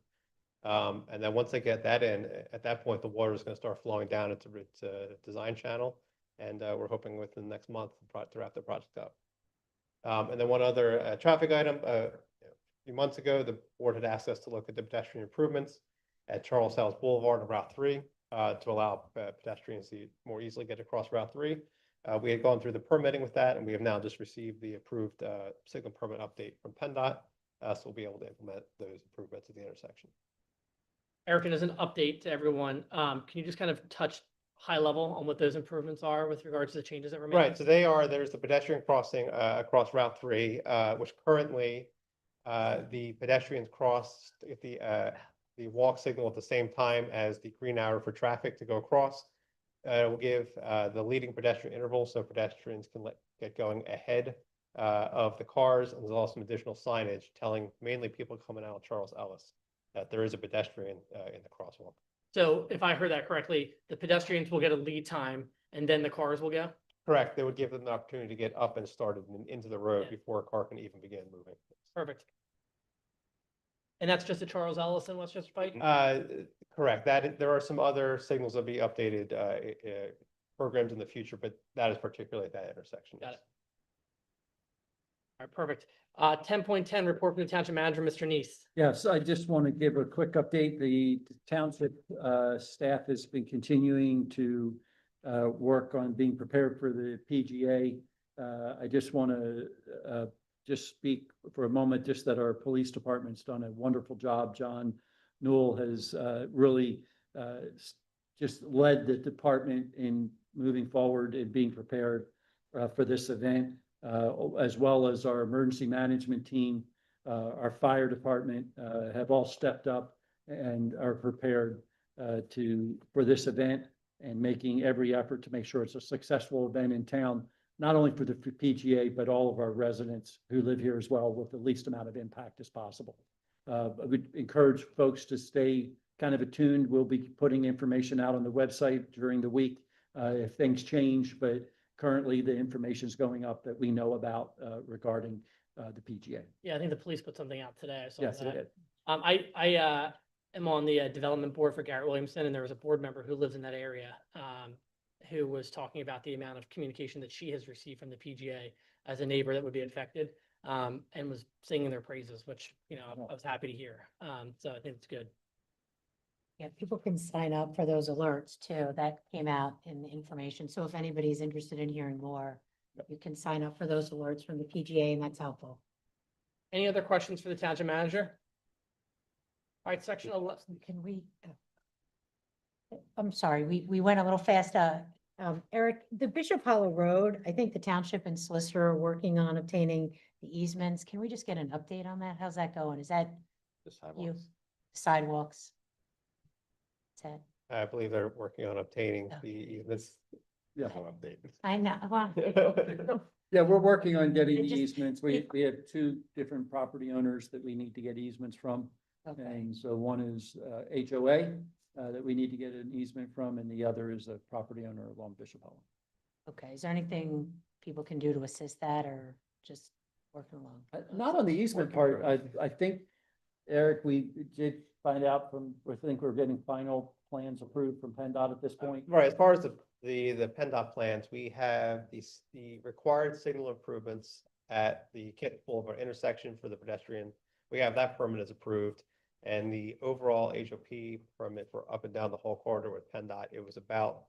And then once they get that in, at that point, the water is going to start flowing down into its design channel. And we're hoping within the next month to wrap the project up. And then one other traffic item. A few months ago, the board had asked us to look at the pedestrian improvements at Charles House Boulevard and Route 3 to allow pedestrians to more easily get across Route 3. We had gone through the permitting with that, and we have now just received the approved signal permit update from PennDOT. So we'll be able to implement those improvements at the intersection. Eric, and as an update to everyone, can you just kind of touch high level on what those improvements are with regards to the changes that were made? Right, so there's the pedestrian crossing across Route 3, which currently the pedestrians cross at the walk signal at the same time as the green arrow for traffic to go across. It will give the leading pedestrian interval so pedestrians can get going ahead of the cars. And there's also some additional signage telling mainly people coming out of Charles Ellis that there is a pedestrian in the crosswalk. So if I heard that correctly, the pedestrians will get a lead time and then the cars will go? Correct. They would give them the opportunity to get up and started into the road before a car can even begin moving. Perfect. And that's just at Charles Ellis and Westchester Pike? Correct. There are some other signals that will be updated programs in the future, but that is particularly at that intersection. Got it. right, perfect. 10.10, report from the township manager, Mr. Neese. Yes, I just want to give a quick update. The township staff has been continuing to work on being prepared for the PGA. I just want to just speak for a moment, just that our police department's done a wonderful job. John Newell has really just led the department in moving forward and being prepared for this event, as well as our emergency management team. Our fire department have all stepped up and are prepared for this event and making every effort to make sure it's a successful event in town, not only for the PGA, but all of our residents who live here as well, with the least amount of impact as possible. I would encourage folks to stay kind of attuned. We'll be putting information out on the website during the week if things change, but currently the information is going up that we know about regarding the PGA. Yeah, I think the police put something out today. I saw Yes, it that. did. I am on the development board for Garrett Williamson, and there was a board member who lives in that area who was talking about the amount of communication that she has received from the PGA as a neighbor that would be affected, and was singing their praises, which, you know, I was happy to hear. So I think it's good. Yeah, people can sign up for those alerts too. That came out in the information. So if anybody's interested in hearing more, you can sign up for those alerts from the PGA, and that's helpful. Any other questions for the township manager? All right, section 11. Can we? I'm sorry, we went a little fast. Eric, the Bishop Hollow Road, I think the township and solicitor are working on obtaining the easements. Can we just get an update on that? How's that going? Is that The you? sidewalks. Sidewalks? Is that, I believe they're working on obtaining Okay. the easements. Yeah. No update. I know, well, Yeah, we're working on getting It the just- easements. We have two different property owners that we need to get easements from. okay, And so one is HOA that we need to get an easement from, and the other is a property owner along Bishop Hollow. okay. Is there anything people can do to assist that, or just working along? Not on the easement part. I think, Eric, we did find out from, I think we're getting final plans approved from PennDOT at this point. Right, as far as the PennDOT plans, we have the required signal improvements at the Kent Boulevard intersection for the pedestrian. We have that permit is approved, and the overall HOP permit for up and down the whole corridor with PennDOT, it was about,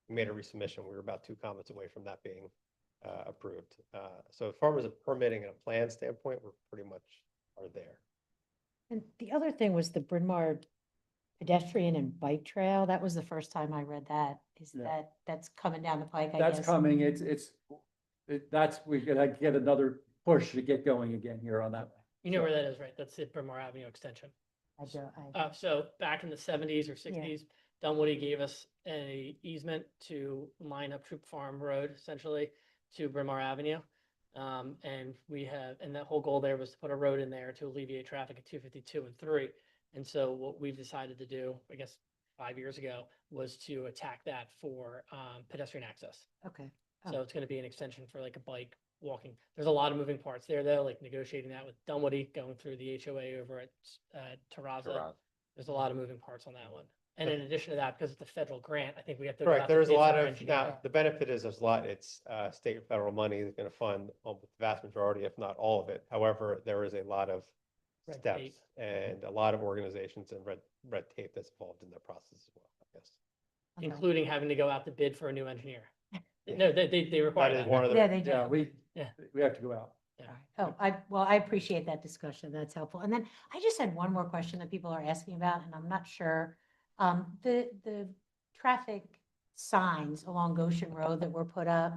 we made a resubmission. We were about 2 comments away from that being approved. So as far as a permitting and a plan standpoint, we're pretty much are there. And the other thing was the Bryn Mawr pedestrian and bike trail. That was the first time I read that. Is Yeah. that's coming down the pike, I That's guess? coming. We're gonna get another push to get going again here on that. You know where that is, right? That's the Bryn Mawr Avenue extension. I do, So back in the 70s or 60s, Dunwoody gave us a easement to line up Troop Farm Road, essentially, to Bryn Mawr Avenue. And that whole goal there was to put a road in there to alleviate traffic at 252 and 3. And so what we've decided to do, I guess 5 years ago, was to attack that for pedestrian access. okay. So it's going to be an extension for like a bike, walking. There's a lot of moving parts there, though, like negotiating that with Dunwoody, going through the HOA over at Terraza. There's a lot of moving parts on that one. And in addition to that, because it's a federal grant, I think we have to. go Correct, out to there's a bid for lot our of, engineer. now, the benefit is there's a lot, it's state and federal money that's gonna fund the vast majority, if not all of it. However, there is a lot of Red steps tape. and a lot of organizations and red tape that's involved in that process as well, I guess. Okay. Including having to go out to bid for a new engineer. No, they require That is that. one of the. Yeah, they do. Yeah, Yeah. we have to go out. Yeah. All right. Oh, I appreciate that discussion. That's helpful. And then I just had one more question that people are asking about, and I'm not sure. The traffic signs along Goshen Road that were put up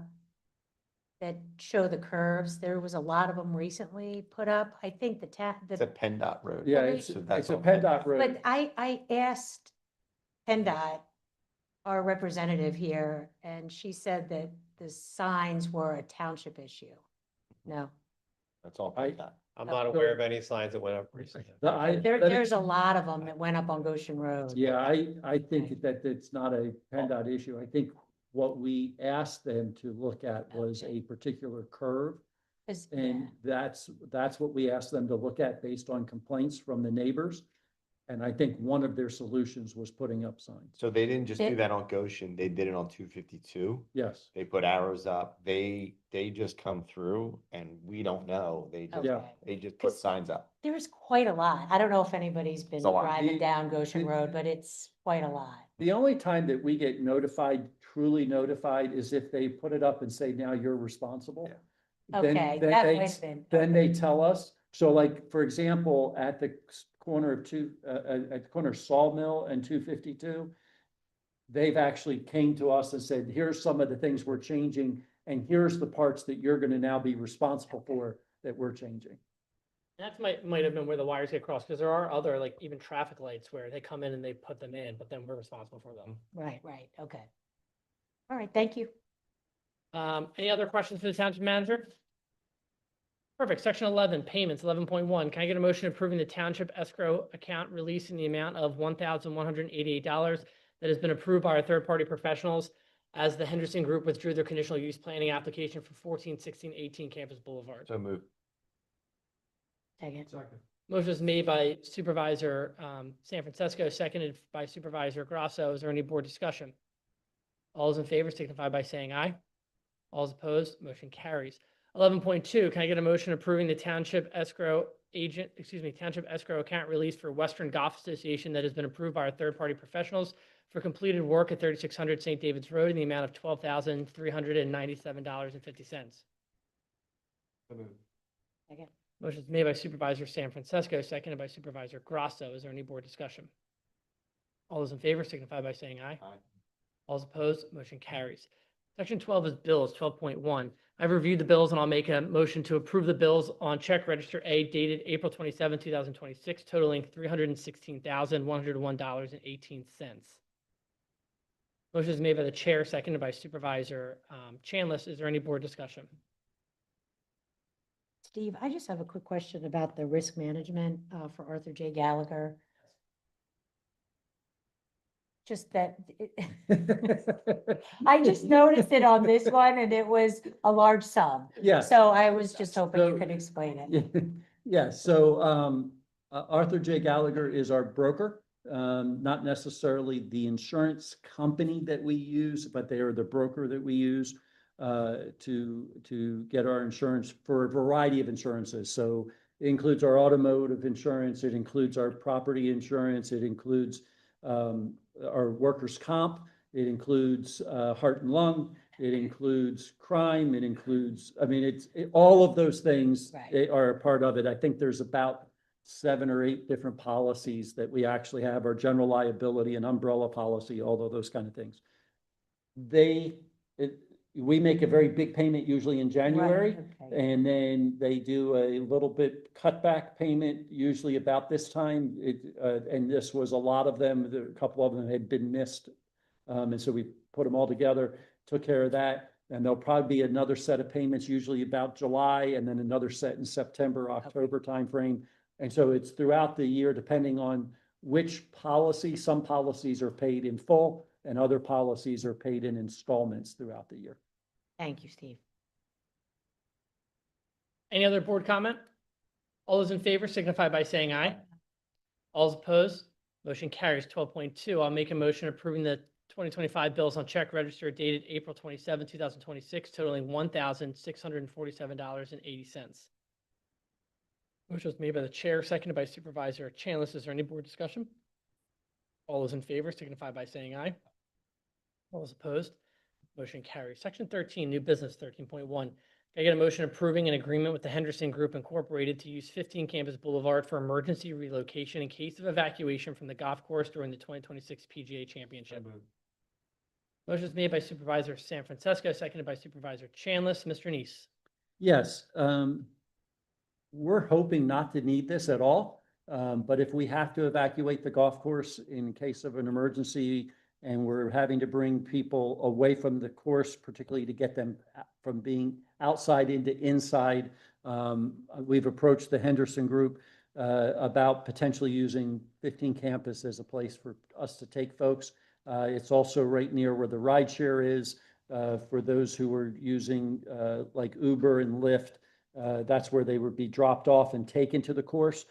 that show the curves, there was a lot of them recently put up. I think It's a PennDOT road. Yeah, Well, it's So that's a all PennDOT road. but I asked PennDOT, our representative here, and she said that the signs were a township issue. No, That's all I- PennDOT. I'm not aware of any signs that went up recently. there's a lot of them that went up on Goshen Road. Yeah, I think that it's not a PennDOT issue. I think what we asked them to look at was a particular curve. 'Cause, And yeah. that's what we asked them to look at based on complaints from the neighbors. And I think one of their solutions was putting up signs. So they didn't just do It- that on Goshen, they did it on 252. Yes. They put arrows up, they just come through and we don't know, Yeah. Okay. they just put signs up. There's quite a lot. I don't know if anybody's been It's a lot. driving The- down Goshen the- Road, but it's quite a lot. The only time that we get notified, truly notified, is if they put it up and say, now you're responsible. Yeah. Then- Okay, then that they- might have been. Then they tell us, so like, for example, at the corner of at the corner of Sawmill and 252, they've actually came to us and said, here's some of the things we're changing, and here's the parts that you're gonna now be responsible for that we're changing. That might have been where the wires get crossed, because there are other, like even traffic lights where they come in and they put them in, but then we're responsible for them. Right, okay. All right, thank you. Any other questions for the township manager? Perfect. Section 11, payments, 11.1. Can I get a motion approving the township escrow account release in the amount of $1,188 that has been approved by our third-party professionals as the Henderson Group withdrew their conditional use planning application for 141618 Campus Boulevard? So move. Second. Motion is made by Supervisor Sanfrancesco, seconded by Supervisor Grosso. Is there any board discussion? All those in favor signify by saying aye. All those opposed, motion carries. 11.2, can I get a motion approving the township escrow account release for Western Golf Association that has been approved by our third-party professionals for completed work at 3600 St. David's Road in the amount of $12,397.50. So move. Second. Motion is made by Supervisor Sanfrancesco, seconded by Supervisor Grosso. Is there any board discussion? All those in favor signify by saying aye. Aye. All those opposed, motion carries. Section 12 is bills, 12.1. I've reviewed the bills and I'll make a motion to approve the bills on check register A dated April 27, 2026, totaling $316,101.18. Motion is made by the chair, seconded by Supervisor Chanlis. Is there any board discussion? Steve, I just have a quick question about the risk management for Arthur J. Gallagher. Just that, I just noticed it on this one and it was a large sum. Yes. So I was just hoping you So- could explain it. Yeah, so Arthur J. Gallagher is our broker, not necessarily the insurance company that we use, but they are the broker that we use to get our insurance for a variety of insurances. So it includes our automotive insurance, it includes our property insurance, it includes our workers' comp, it includes heart and lung, it includes crime, it includes, I mean, all of those things Right. are a part of it. I think there's about 7 or 8 different policies that we actually have, our general liability and umbrella policy, all of those kind of things. We make a very big payment usually in January. Right, okay. And then they do a little bit cutback payment, usually about this time. And this was a lot of them, a couple of them had been missed. And so we put them all together, took care of that. And there'll probably be another set of payments, usually about July, and then another set in September, October timeframe. And so it's throughout the year, depending on which policy. Some policies are paid in full and other policies are paid in installments throughout the year. Thank you, Steve. Any other board comment? All those in favor signify by saying aye. All those opposed, motion carries. 12.2, I'll make a motion approving the 2025 bills on check register dated April 27, 2026, totaling $1,647.80. Motion was made by the chair, seconded by Supervisor Chanlis. Is there any board discussion? All those in favor signify by saying aye. All those opposed, motion carries. Section 13, new business 13.1. Can I get a motion approving an agreement with the Henderson Group Incorporated to use 15 Campus Boulevard for emergency relocation in case of evacuation from the golf course during the 2026 PGA Championship? Motion is made by Supervisor Sanfrancesco, seconded by Supervisor Chanlis. Mr. Neese. Yes, we're hoping not to need this at all. But if we have to evacuate the golf course in case of an emergency and we're having to bring people away from the course, particularly to get them from being outside into inside, we've approached the Henderson Group about potentially using 15 Campus as a place for us to take folks. It's also right near where the rideshare is for those who are using like Uber and Lyft. That's where they would be dropped off and taken to the course.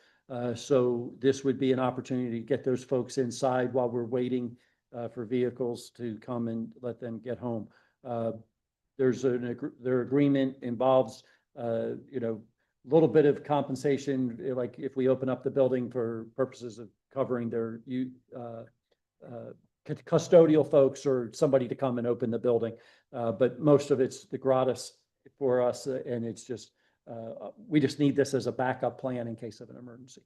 So this would be an opportunity to get those folks inside while we're waiting for vehicles to come and let them get home. Their agreement involves, you know, a little bit of compensation, like if we open up the building for purposes of covering their custodial folks or somebody to come and open the building. But most of it's the gratis for us, and it's just, we just need this as a backup plan in case of an emergency.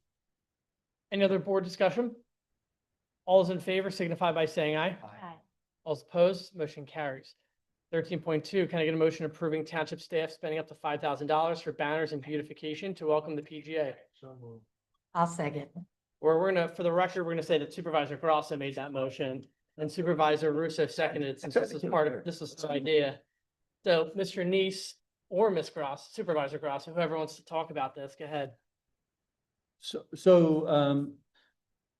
Any other board discussion? All those in favor signify by saying aye. Aye. All those opposed, motion carries. 13.2, can I get a motion approving township staff spending up to $5,000 for banners and beautification to welcome the PGA? I'll second. Or we're gonna, for the record, we're gonna say that Supervisor Grosso made that motion and Supervisor Russo seconded, since this is part of, this was the idea. So Mr. Neese or Ms. Grosso, Supervisor Grosso, whoever wants to talk about this, go ahead.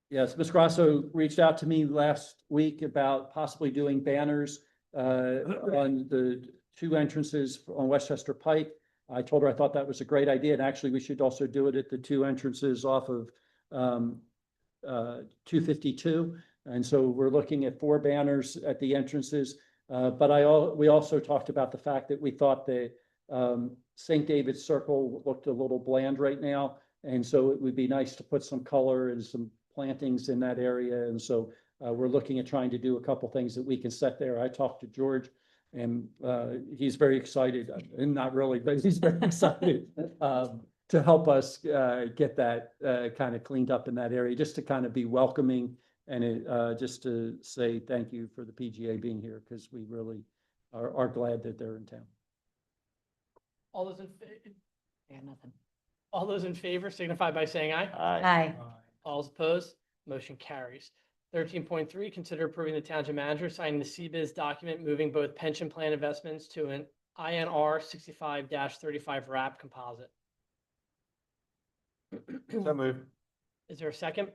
Yes, Ms. Grosso reached out to me last week about possibly doing banners on the two entrances on Westchester Pike. I told her I thought that was a great idea, and actually we should also do it at the two entrances off of 252. And so we're looking at 4 banners at the entrances. But we also talked about the fact that we thought that St. David's Circle looked a little bland right now. And so it would be nice to put some color and some plantings in that area. And so we're looking at trying to do a couple things that we can set there. I talked to George, and he's very excited, and not really, but he's very excited to help us get that kind of cleaned up in that area, just to kind of be welcoming, and just to say thank you for the PGA being here, because we really are glad that they're in town. All those in favor? I got nothing. All those in favor signify by saying aye. Aye. All those opposed, motion carries. 13.3, consider approving the township manager signing the CBIZ document moving both pension plan investments to an INR 65-35 wrap composite. So moved. Is there a second?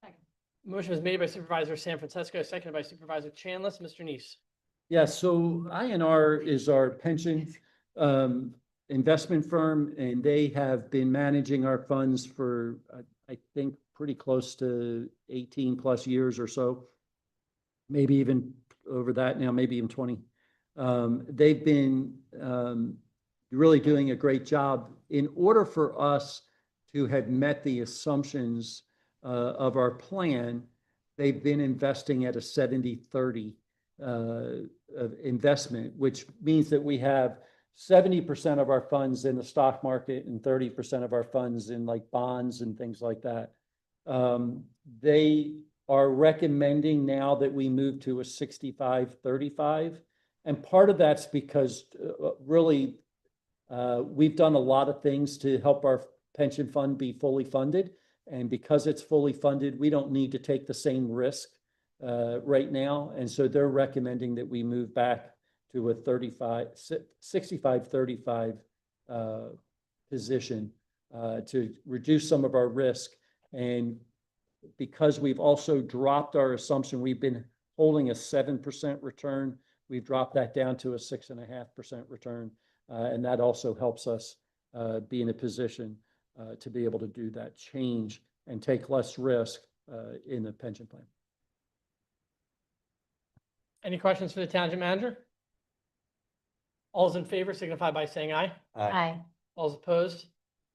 Second. Motion was made by Supervisor Sanfrancesco, seconded by Supervisor Chanlis. Mr. Neese. Yes, so INR is our pension investment firm, and they have been managing our funds for, I think, pretty close to 18 plus years or so, maybe even over that now, maybe even 20. They've been really doing a great job. In order for us to have met the assumptions of our plan, they've been investing at a 70-30 of investment, which means that we have 70% of our funds in the stock market and 30% of our funds in like bonds and things like that. They are recommending now that we move to a 65-35. And part of that's because really we've done a lot of things to help our pension fund be fully funded. And because it's fully funded, we don't need to take the same risk right now. And so they're recommending that we move back to a 65-35 position to reduce some of our risk. And because we've also dropped our assumption, we've been holding a 7% return. We've dropped that down to a 6.5% return. And that also helps us be in a position to be able to do that change and take less risk in the pension plan. Any questions for the township manager? All those in favor signify by saying aye. Aye. All those opposed,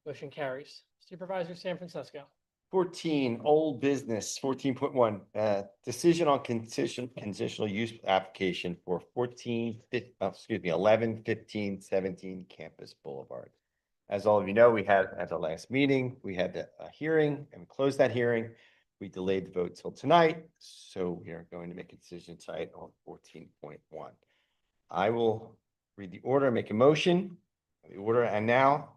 motion carries. Supervisor Sanfrancesco. 14, old business, 14.1, decision on conditional use application for 11-15-17 Campus Boulevard. As all of you know, we had at the last meeting, we had a hearing and we closed that hearing. We delayed the vote till tonight, so we are going to make a decision tonight on 14.1. I will read the order, make a motion. The order, and now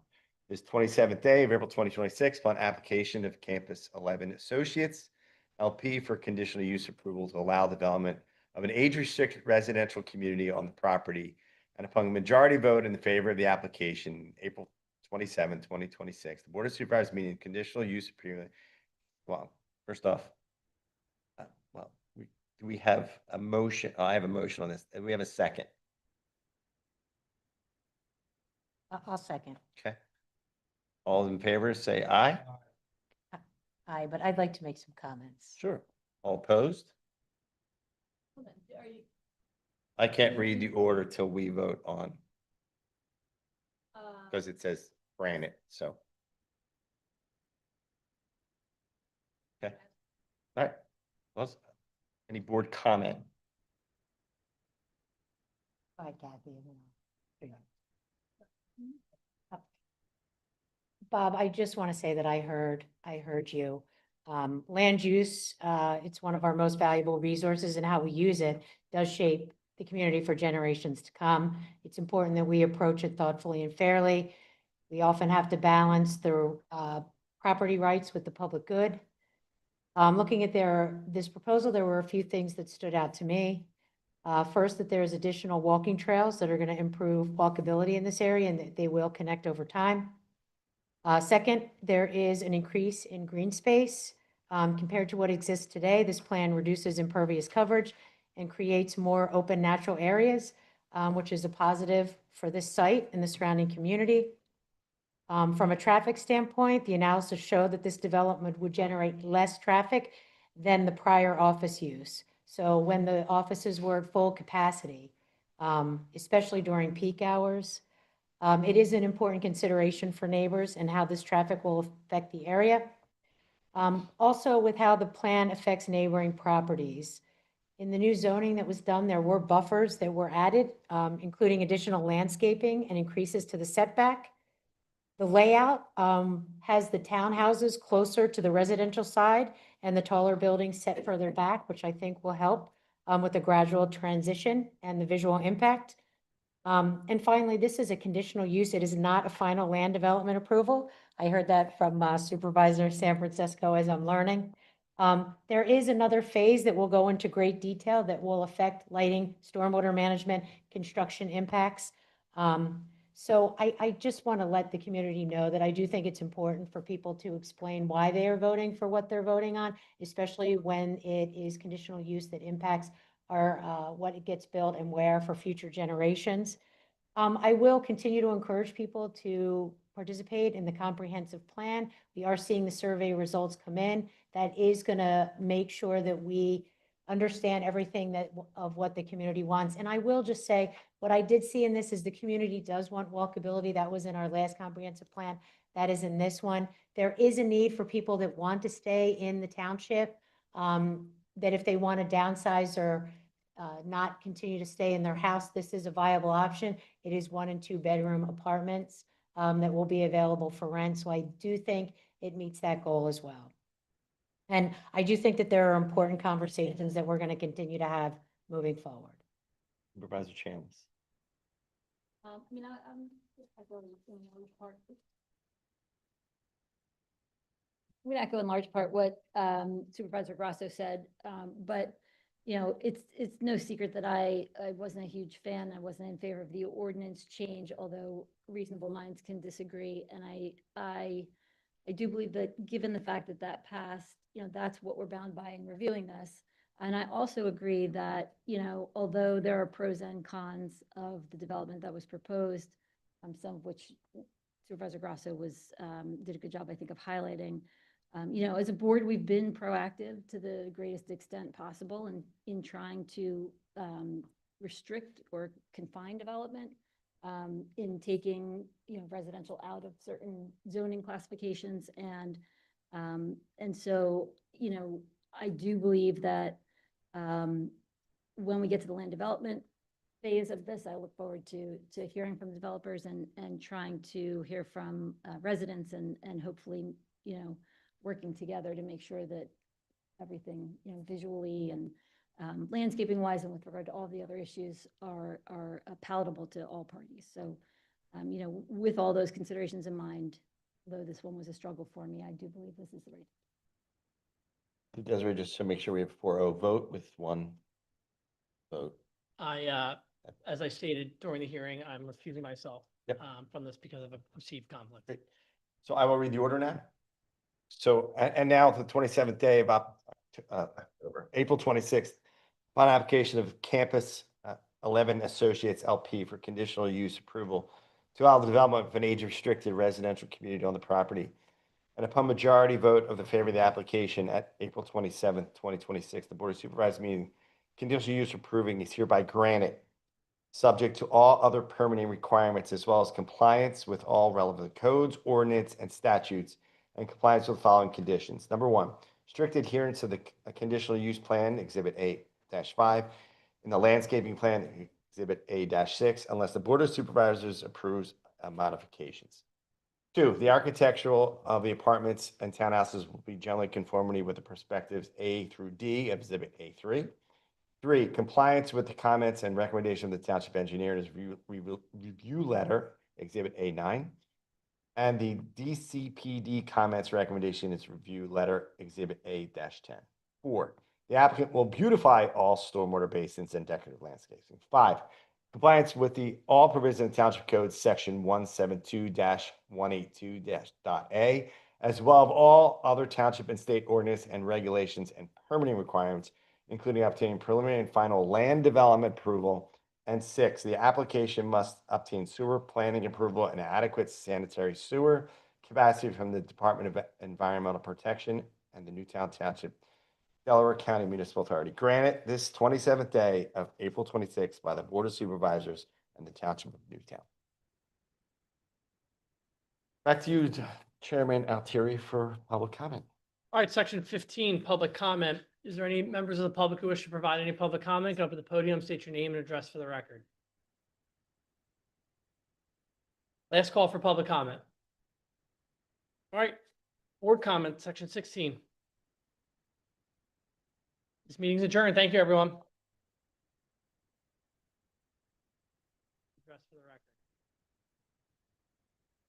this 27th day of April 2026 upon application of Campus 11 Associates LP for conditional use approval to allow development of an age-restricted residential community on the property, and upon a majority vote in the favor of the application, April 27, 2026, the Board of Supervisors meeting conditional use approval. Well, first off, do we have a motion? I have a motion on this. Do we have a second? I'll second. Okay. All in favor, say aye. Aye, but I'd like to make some comments. Sure. All opposed? I can't read the order till we vote on, because it says granted, so. Okay. All right. Well, any board comment? Go ahead, Kathy. Bob, I just want to say that I heard you. Land use, it's one of our most valuable resources, and how we use it does shape the community for generations to come. It's important that we approach it thoughtfully and fairly. We often have to balance the property rights with the public good. Looking at this proposal, there were a few things that stood out to me. First, that there's additional walking trails that are going to improve walkability in this area, and that they will connect over time. Second, there is an increase in green space. Compared to what exists today, this plan reduces impervious coverage and creates more open natural areas, which is a positive for this site and the surrounding community. From a traffic standpoint, the analysis showed that this development would generate less traffic than the prior office use. So when the offices were at full capacity, especially during peak hours, it is an important consideration for neighbors and how this traffic will affect the area. Also, with how the plan affects neighboring properties. In the new zoning that was done, there were buffers that were added, including additional landscaping and increases to the setback. The layout has the townhouses closer to the residential side and the taller buildings set further back, which I think will help with the gradual transition and the visual impact. And finally, this is a conditional use. It is not a final land development approval. I heard that from Supervisor Sanfrancesco as I'm learning. There is another phase that will go into great detail that will affect lighting, stormwater management, construction impacts. So I just want to let the community know that I do think it's important for people to explain why they are voting for what they're voting on, especially when it is conditional use that impacts what it gets built and where for future generations. I will continue to encourage people to participate in the comprehensive plan. We are seeing the survey results come in. That is going to make sure that we understand everything of what the community wants. And I will just say, what I did see in this is the community does want walkability. That was in our last comprehensive plan. That is in this one. There is a need for people that want to stay in the township, that if they want to downsize or not continue to stay in their house, this is a viable option. It is 1 and 2 bedroom apartments that will be available for rent. So I do think it meets that goal as well. And I do think that there are important conversations that we're going to continue to have moving forward. Supervisor Chambers. I mean, I'm in large part. We echo in large part what Supervisor Grosso said, but you know, it's no secret that I wasn't a huge fan. I wasn't in favor of the ordinance change, although reasonable minds can disagree. And I do believe that given the fact that that passed, you know, that's what we're bound by in reviewing this. And I also agree that, you know, although there are pros and cons of the development that was proposed, some of which Supervisor Grosso did a good job, I think, of highlighting. You know, as a board, we've been proactive to the greatest extent possible in trying to restrict or confine development, in taking, you know, residential out of certain zoning classifications. And so, you know, I do believe that when we get to the land development phase of this, I look forward to hearing from the developers and trying to hear from residents and hopefully, you know, working together to make sure that everything, you know, visually and landscaping wise and with regard to all the other issues are palatable to all parties. So, you know, with all those considerations in mind, though this one was a struggle for me, I do believe this is the right. Desiree, just to make sure we have 4-0 vote with 1 vote. As I stated during the hearing, I'm recusing myself Yep. from this because of a perceived conflict. Great. So I will read the order now. So, and now the 27th day of October, April 26th, final application of Campus 11 Associates LP for conditional use approval to allow the development of an age-restricted residential community on the property. And upon majority vote of the favor of the application at April 27th, 2026, the Board of Supervisors meeting conditional use approving is hereby granted, subject to all other permitting requirements as well as compliance with all relevant codes, ordinance, and statutes, and compliance with the following conditions. Number one, strict adherence to the conditional use plan, Exhibit A-5, in the landscaping plan, Exhibit A-6, unless the Board of Supervisors approves modifications. Two, the architectural of the apartments and townhouses will be generally conformity with the perspectives A through D of Exhibit A3. Three, compliance with the comments and recommendation of the Township Engineer in his review letter, Exhibit A9. And the DCPD comments recommendation in its review letter, Exhibit A-10. Four, the applicant will beautify all stormwater basins and decorative landscaping. Five, compliance with all provisions of the Township Code, Section 172-182-.a, as well as all other township and state ordinance and regulations and permitting requirements, including obtaining preliminary and final land development approval. And six, the application must obtain sewer planning approval and adequate sanitary sewer capacity from the Department of Environmental Protection and the Newtown Township, Delaware County Municipal Authority. Granted this 27th day of April 26th by the Board of Supervisors and the Township of Newtown. Back to you, Chairman Altieri, for public comment. All right, section 15, public comment. Is there any members of the public who wish to provide any public comment? Go up to the podium, state your name and address for the record. Last call for public comment. All right, board comment, section 16. This meeting's adjourned. Thank you, everyone. Address for the record.